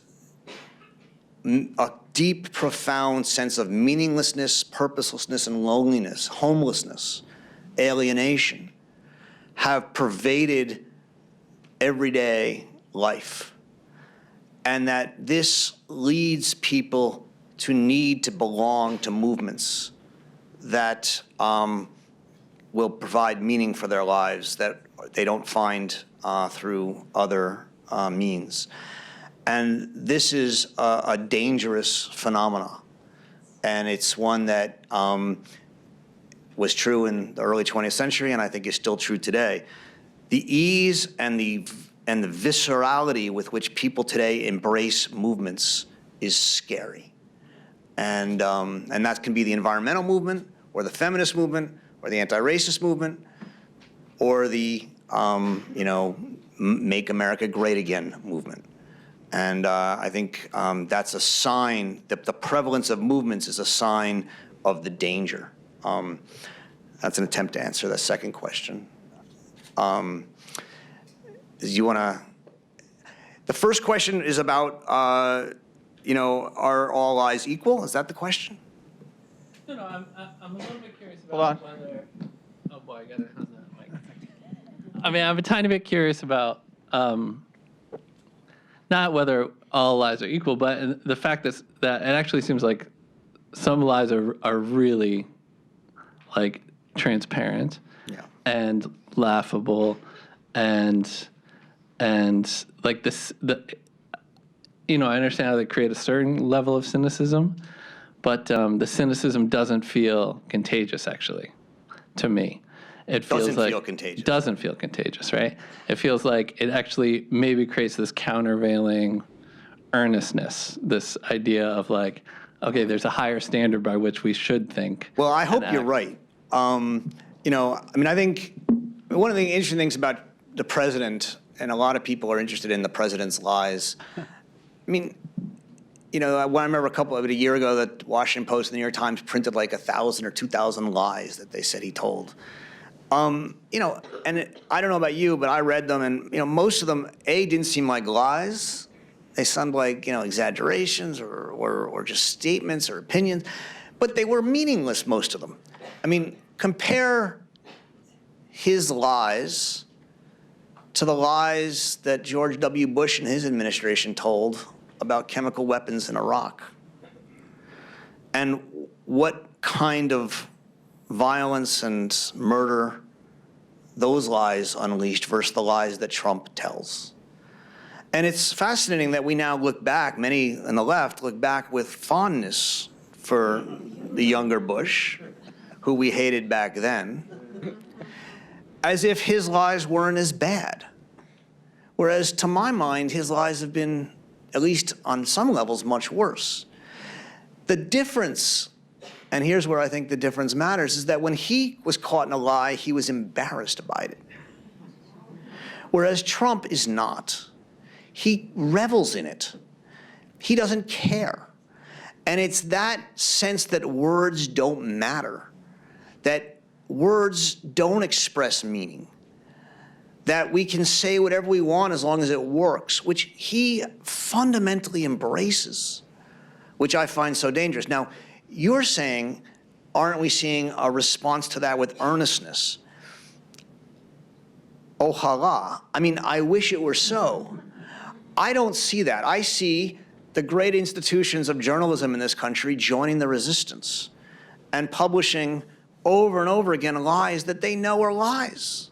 a deep, profound sense of meaninglessness, purposelessness, and loneliness, homelessness, alienation, have pervaded everyday life. And that this leads people to need to belong to movements that will provide meaning for their lives that they don't find through other means. And this is a dangerous phenomena. And it's one that was true in the early 20th century, and I think is still true today. The ease and the viscerality with which people today embrace movements is scary. And that can be the environmental movement, or the feminist movement, or the anti-racist movement, or the Make America Great Again movement. And I think that's a sign, that the prevalence of movements is a sign of the danger. That's an attempt to answer the second question. The first question is about, are all lies equal? Is that the question? No, I'm a little bit curious about whether. Oh boy, I got it on that mic. I mean, I'm a tiny bit curious about not whether all lies are equal, but the fact that it actually seems like some lies are really like transparent, and laughable, and like this. I understand how they create a certain level of cynicism, but the cynicism doesn't feel contagious, actually, to me. It feels doesn't feel contagious, right? It feels like it actually maybe creates this countervailing earnestness, this idea of like, okay, there's a higher standard by which we should think. Well, I hope you're right. I think one of the interesting things about the president, and a lot of people are interested in the president's lies. I mean, when I remember a year ago, that Washington Post and the New York Times printed like 1,000 or 2,000 lies that they said he told. And I don't know about you, but I read them, and most of them, didn't seem like lies. They sound like exaggerations or just statements or opinions, but they were meaningless, most of them. I mean, compare his lies to the lies that George W. Bush and his administration told about chemical weapons in Iraq, and what kind of violence and murder those lies unleashed versus the lies that Trump tells. And it's fascinating that we now look back, many on the left look back with fondness for the younger Bush, who we hated back then, as if his lies weren't as bad. Whereas to my mind, his lies have been, at least on some levels, much worse. The difference, and here's where I think the difference matters, is that when he was caught in a lie, he was embarrassed by it. Whereas Trump is not. He revels in it. He doesn't care. And it's that sense that words don't matter, that words don't express meaning, that we can say whatever we want as long as it works, which he fundamentally embraces, which I find so dangerous. Now, you're saying, aren't we seeing a response to that with earnestness? Ojalá. I mean, I wish it were so. I don't see that. I see the great institutions of journalism in this country joining the resistance and publishing over and over again lies that they know are lies.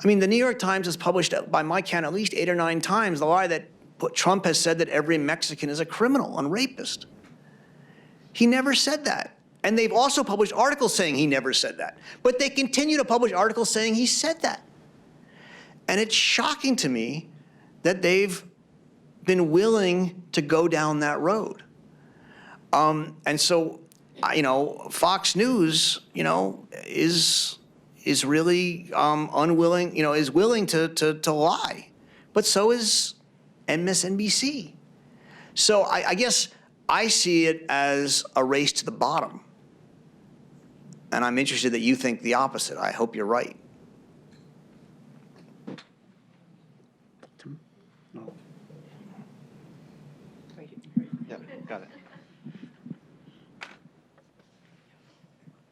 I mean, the New York Times has published, by my count, at least 8 or 9 times the lie that Trump has said that every Mexican is a criminal and rapist. He never said that. And they've also published articles saying he never said that. But they continue to publish articles saying he said that. And it's shocking to me that they've been willing to go down that road. And so, Fox News, is really unwilling, is willing to lie. But so is MSNBC. So I guess I see it as a race to the bottom. And I'm interested that you think the opposite. I hope you're right. Yeah, got it.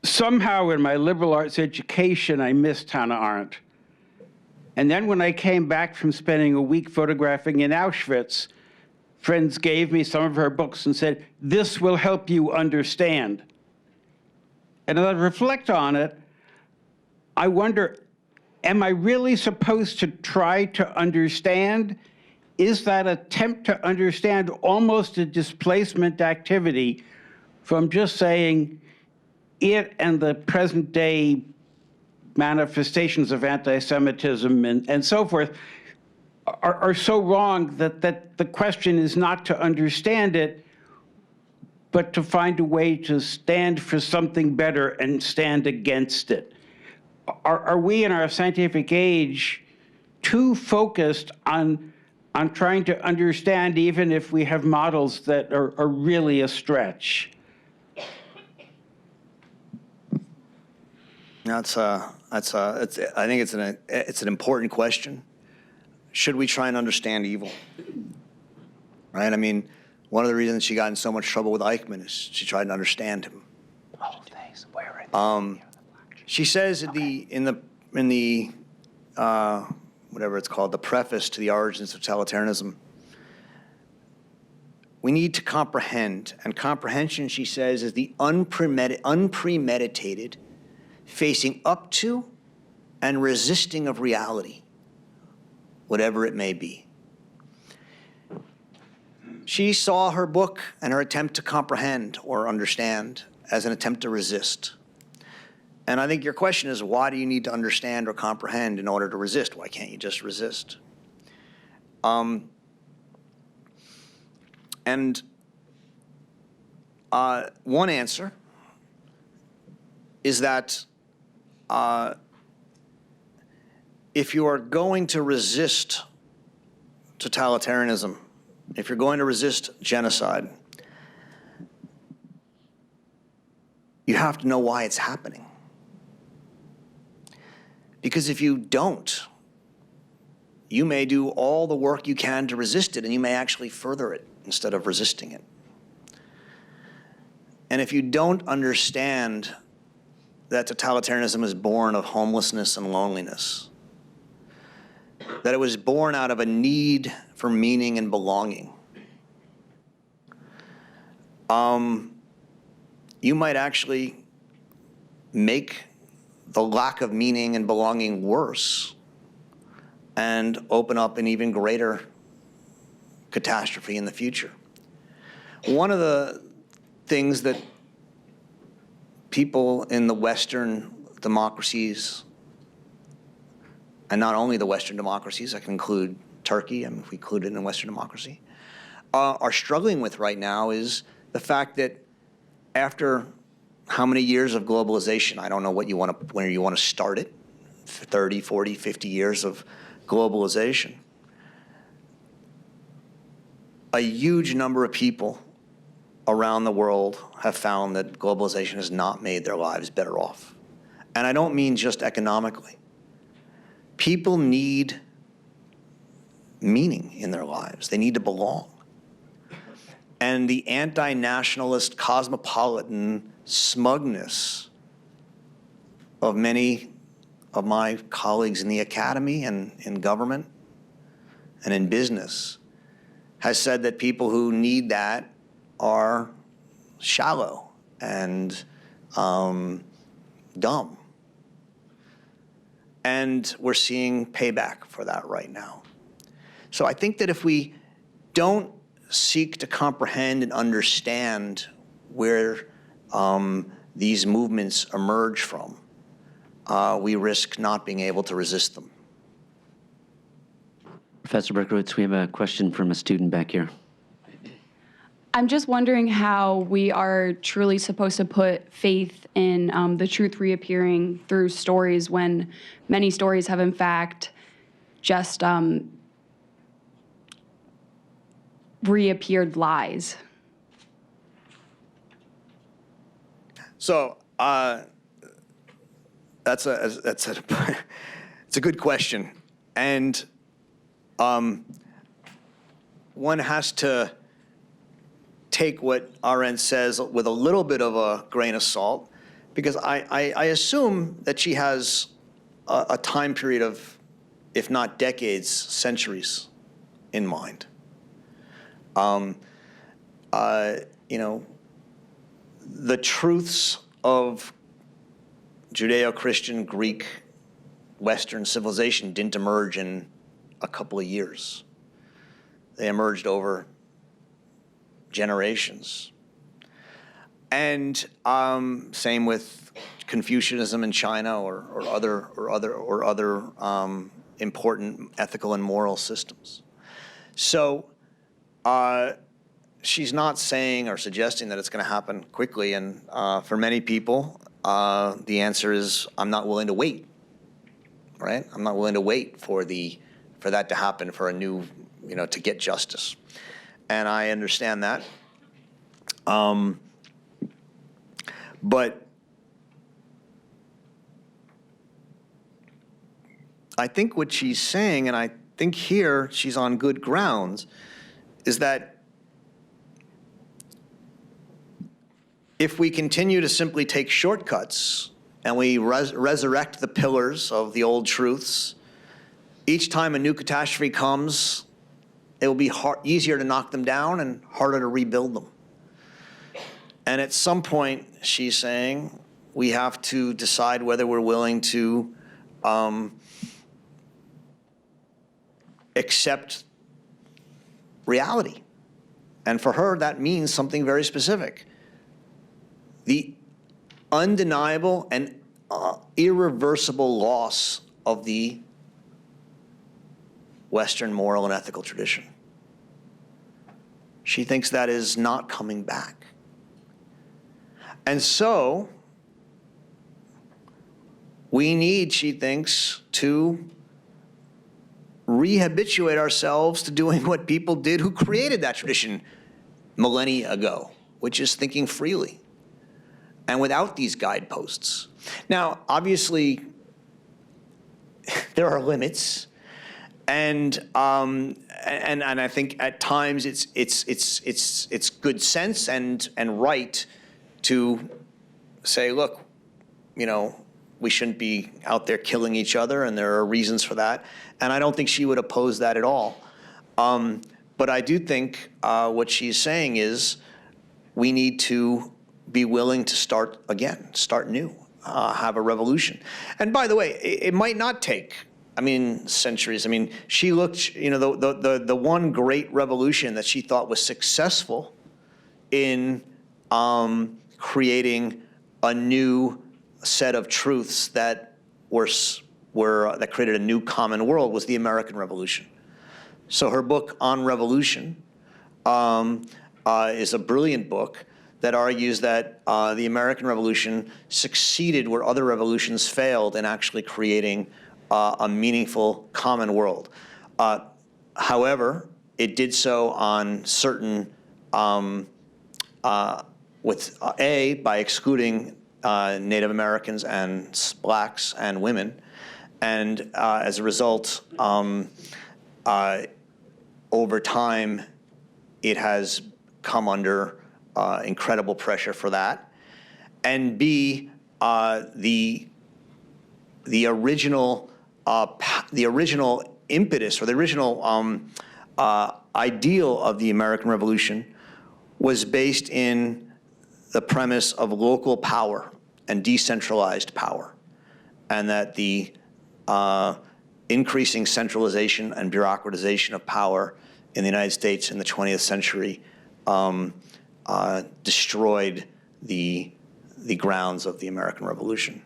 Somehow in my liberal arts education, I missed Hannah Arendt. And then when I came back from spending a week photographing in Auschwitz, friends gave me some of her books and said, "This will help you understand." And as I reflect on it, I wonder, am I really supposed to try to understand? Is that attempt to understand almost a displacement activity from just saying it and the present day manifestations of anti-Semitism and so forth are so wrong that the question is not to understand it, but to find a way to stand for something better and stand against it? Are we in our scientific age too focused on trying to understand, even if we have models that are really a stretch? I think it's an important question. Should we try and understand evil? Right? I mean, one of the reasons she got in so much trouble with Eichmann is she tried to understand him. She says in the whatever it's called, the preface to The Origins of Totalitarianism, we need to comprehend, and comprehension, she says, is the unpremeditated facing up to and resisting of reality, whatever it may be. She saw her book and her attempt to comprehend or understand as an attempt to resist. And I think your question is, why do you need to understand or comprehend in order to resist? Why can't you just resist? One answer is that if you are going to resist totalitarianism, if you're going to resist genocide, you have to know why it's happening. Because if you don't, you may do all the work you can to resist it, and you may actually further it instead of resisting it. And if you don't understand that totalitarianism is born of homelessness and loneliness, that it was born out of a need for meaning and belonging. You might actually make the lack of meaning and belonging worse and open up an even greater catastrophe in the future. One of the things that people in the Western democracies, and not only the Western democracies, I can include Turkey, if we include it in Western democracy, are struggling with right now is the fact that after how many years of globalization, I don't know what you want to, when you want to start it, 30, 40, 50 years of globalization, a huge number of people around the world have found that globalization has not made their lives better off. And I don't mean just economically. People need meaning in their lives. They need to belong. And the anti-nationalist, cosmopolitan smugness of many of my colleagues in the academy and in government and in business has said that people who need that are shallow and dumb. And we're seeing payback for that right now. So I think that if we don't seek to comprehend and understand where these movements emerge from, we risk not being able to resist them. Professor Berkowitz, we have a question from a student back here. I'm just wondering how we are truly supposed to put faith in the truth reappearing through stories when many stories have in fact just reappeared lies. So it's a good question, and one has to take what Arendt says with a little bit of a grain of salt, because I assume that she has a time period of, if not decades, centuries in mind. You know, the truths of Judeo-Christian, Greek, Western civilization didn't emerge in a couple of years. They emerged over generations. And same with Confucianism in China or other important ethical and moral systems. So she's not saying or suggesting that it's going to happen quickly. And for many people, the answer is, I'm not willing to wait, right? I'm not willing to wait for that to happen, for a new, to get justice. And I understand that. But I think what she's saying, and I think here she's on good grounds, is that if we continue to simply take shortcuts and we resurrect the pillars of the old truths, each time a new catastrophe comes, it will be easier to knock them down and harder to rebuild them. And at some point, she's saying, we have to decide whether we're willing to accept reality. And for her, that means something very specific. The undeniable and irreversible loss of the Western moral and ethical tradition. She thinks that is not coming back. And so we need, she thinks, to rehabituate ourselves to doing what people did who created that tradition millennia ago, which is thinking freely and without these guideposts. Now, obviously, there are limits, and I think at times it's good sense and right to say, look, we shouldn't be out there killing each other, and there are reasons for that. And I don't think she would oppose that at all. But I do think what she's saying is we need to be willing to start again, start new, have a revolution. And by the way, it might not take, centuries. She looked, the one great revolution that she thought was successful in creating a new set of truths that that created a new common world was the American Revolution. So her book on revolution is a brilliant book that argues that the American Revolution succeeded where other revolutions failed in actually creating a meaningful common world. However, it did so on certain, by excluding Native Americans and blacks and women. And as a result, over time, it has come under incredible pressure for that. And B, the original impetus or the original ideal of the American Revolution was based in the premise of local power and decentralized power, and that the increasing centralization and bureaucratization of power in the United States in the 20th century destroyed the grounds of the American Revolution.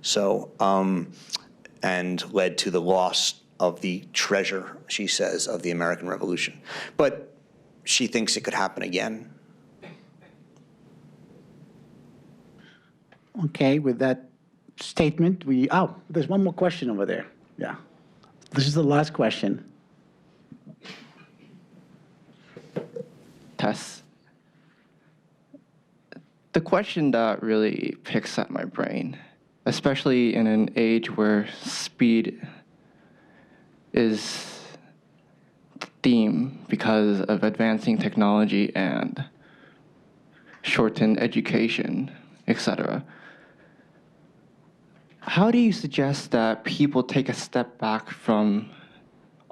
So, and led to the loss of the treasure, she says, of the American Revolution. But she thinks it could happen again. Okay, with that statement, there's one more question over there. Yeah. This is the last question. Tess. The question that really picks at my brain, especially in an age where speed is the theme because of advancing technology and shortened education, etc. How do you suggest that people take a step back from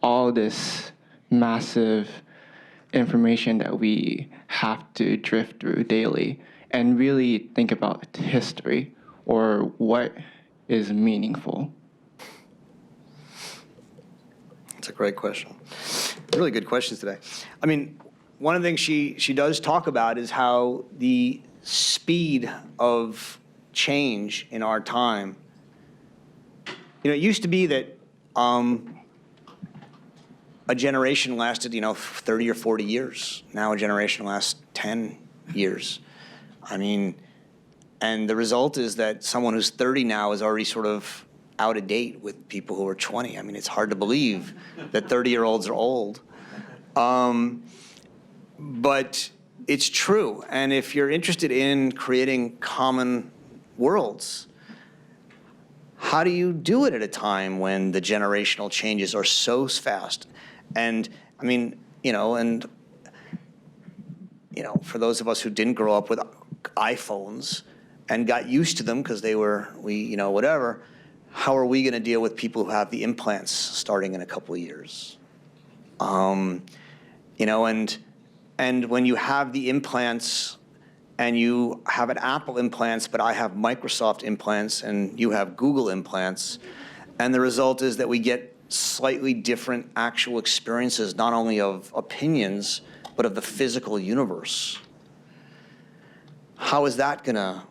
all this massive information that we have to drift through daily and really think about history or what is meaningful? That's a great question. Really good questions today. One of the things she does talk about is how the speed of change in our time, it used to be that a generation lasted, 30 or 40 years. Now a generation lasts 10 years. And the result is that someone who's 30 now is already sort of out of date with people who are 20. It's hard to believe that 30-year-olds are old. But it's true. And if you're interested in creating common worlds, how do you do it at a time when the generational changes are so fast? And for those of us who didn't grow up with iPhones and got used to them because whatever, how are we going to deal with people who have the implants starting in a couple of years? And when you have the implants and you have an Apple implants, but I have Microsoft implants and you have Google implants, and the result is that we get slightly different actual experiences, not only of opinions, but of the physical universe. How is that going to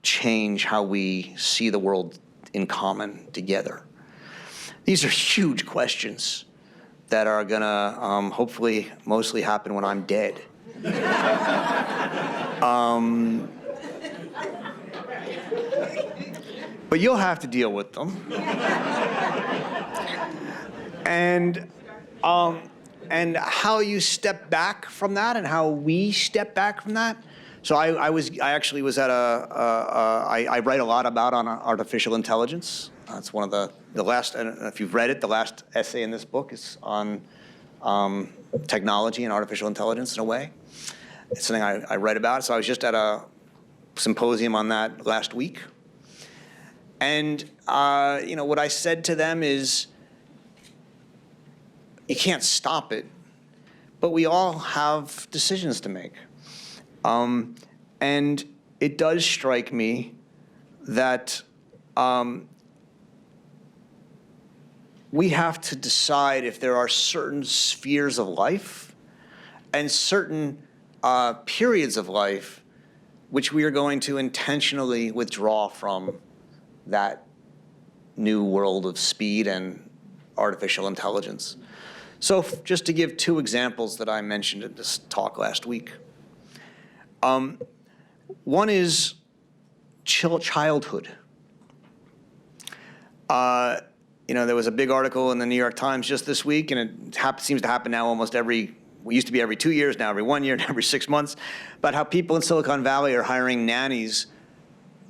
change how we see the world in common together? These are huge questions that are going to hopefully mostly happen when I'm dead. But you'll have to deal with them. And how you step back from that and how we step back from that. So I actually was at I write a lot about on artificial intelligence. It's one of the last, I don't know if you've read it, the last essay in this book is on technology and artificial intelligence in a way. It's something I write about. So I was just at symposium on that last week. And, what I said to them is, you can't stop it, but we all have decisions to make. And it does strike me that we have to decide if there are certain spheres of life and certain periods of life which we are going to intentionally withdraw from that new world of speed and artificial intelligence. So just to give two examples that I mentioned in this talk last week. One is childhood. There was a big article in the New York Times just this week, and it seems to happen now almost we used to be every 2 years, now every 1 year, and every 6 months, about how people in Silicon Valley are hiring nannies,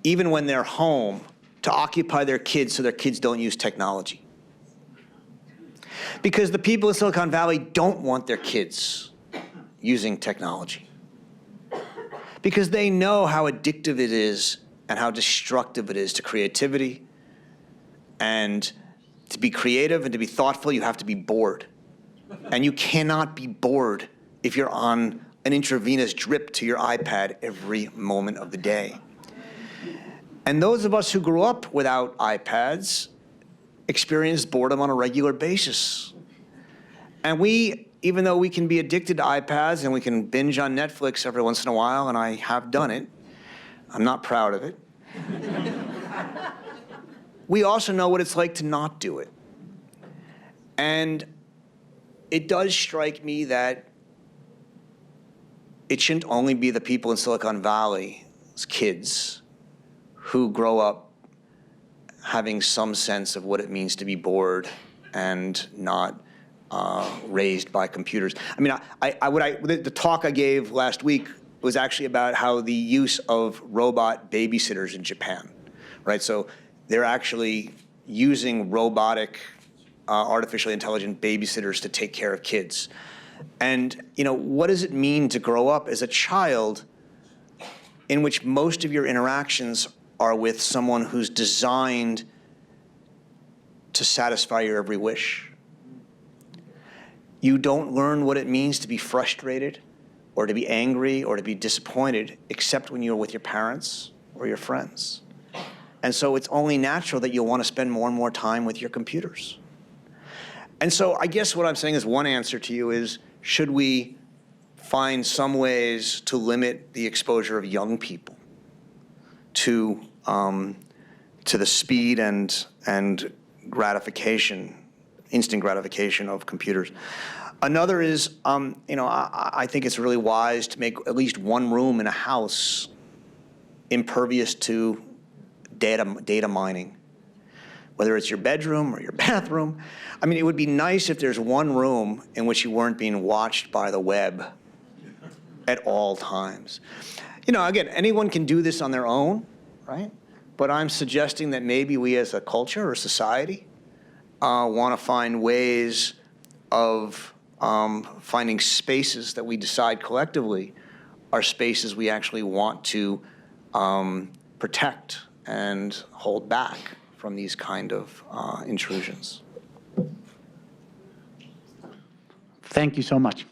even when they're home, to occupy their kids so their kids don't use technology. Because the people in Silicon Valley don't want their kids using technology. Because they know how addictive it is and how destructive it is to creativity. And to be creative and to be thoughtful, you have to be bored. And you cannot be bored if you're on an intravenous drip to your iPad every moment of the day. And those of us who grew up without iPads experience boredom on a regular basis. And we, even though we can be addicted to iPads and we can binge on Netflix every once in a while, and I have done it, I'm not proud of it, we also know what it's like to not do it. And it does strike me that it shouldn't only be the people in Silicon Valley's kids who grow up having some sense of what it means to be bored and not raised by computers. I mean, the talk I gave last week was actually about how the use of robot babysitters in Japan, right? So they're actually using robotic, artificially intelligent babysitters to take care of kids. And, what does it mean to grow up as a child in which most of your interactions are with someone who's designed to satisfy your every wish? You don't learn what it means to be frustrated or to be angry or to be disappointed except when you're with your parents or your friends. And so it's only natural that you'll want to spend more and more time with your computers. And so I guess what I'm saying is one answer to you is, should we find some ways to limit the exposure of young people to the speed and gratification, instant gratification of computers? Another is, I think it's really wise to make at least one room in a house impervious to data mining, whether it's your bedroom or your bathroom. I mean, it would be nice if there's one room in which you weren't being watched by the web at all times. Again, anyone can do this on their own, right? But I'm suggesting that maybe we as a culture or society want to find ways of finding spaces that we decide collectively are spaces we actually want to protect and hold back from these kind of intrusions. Thank you so much.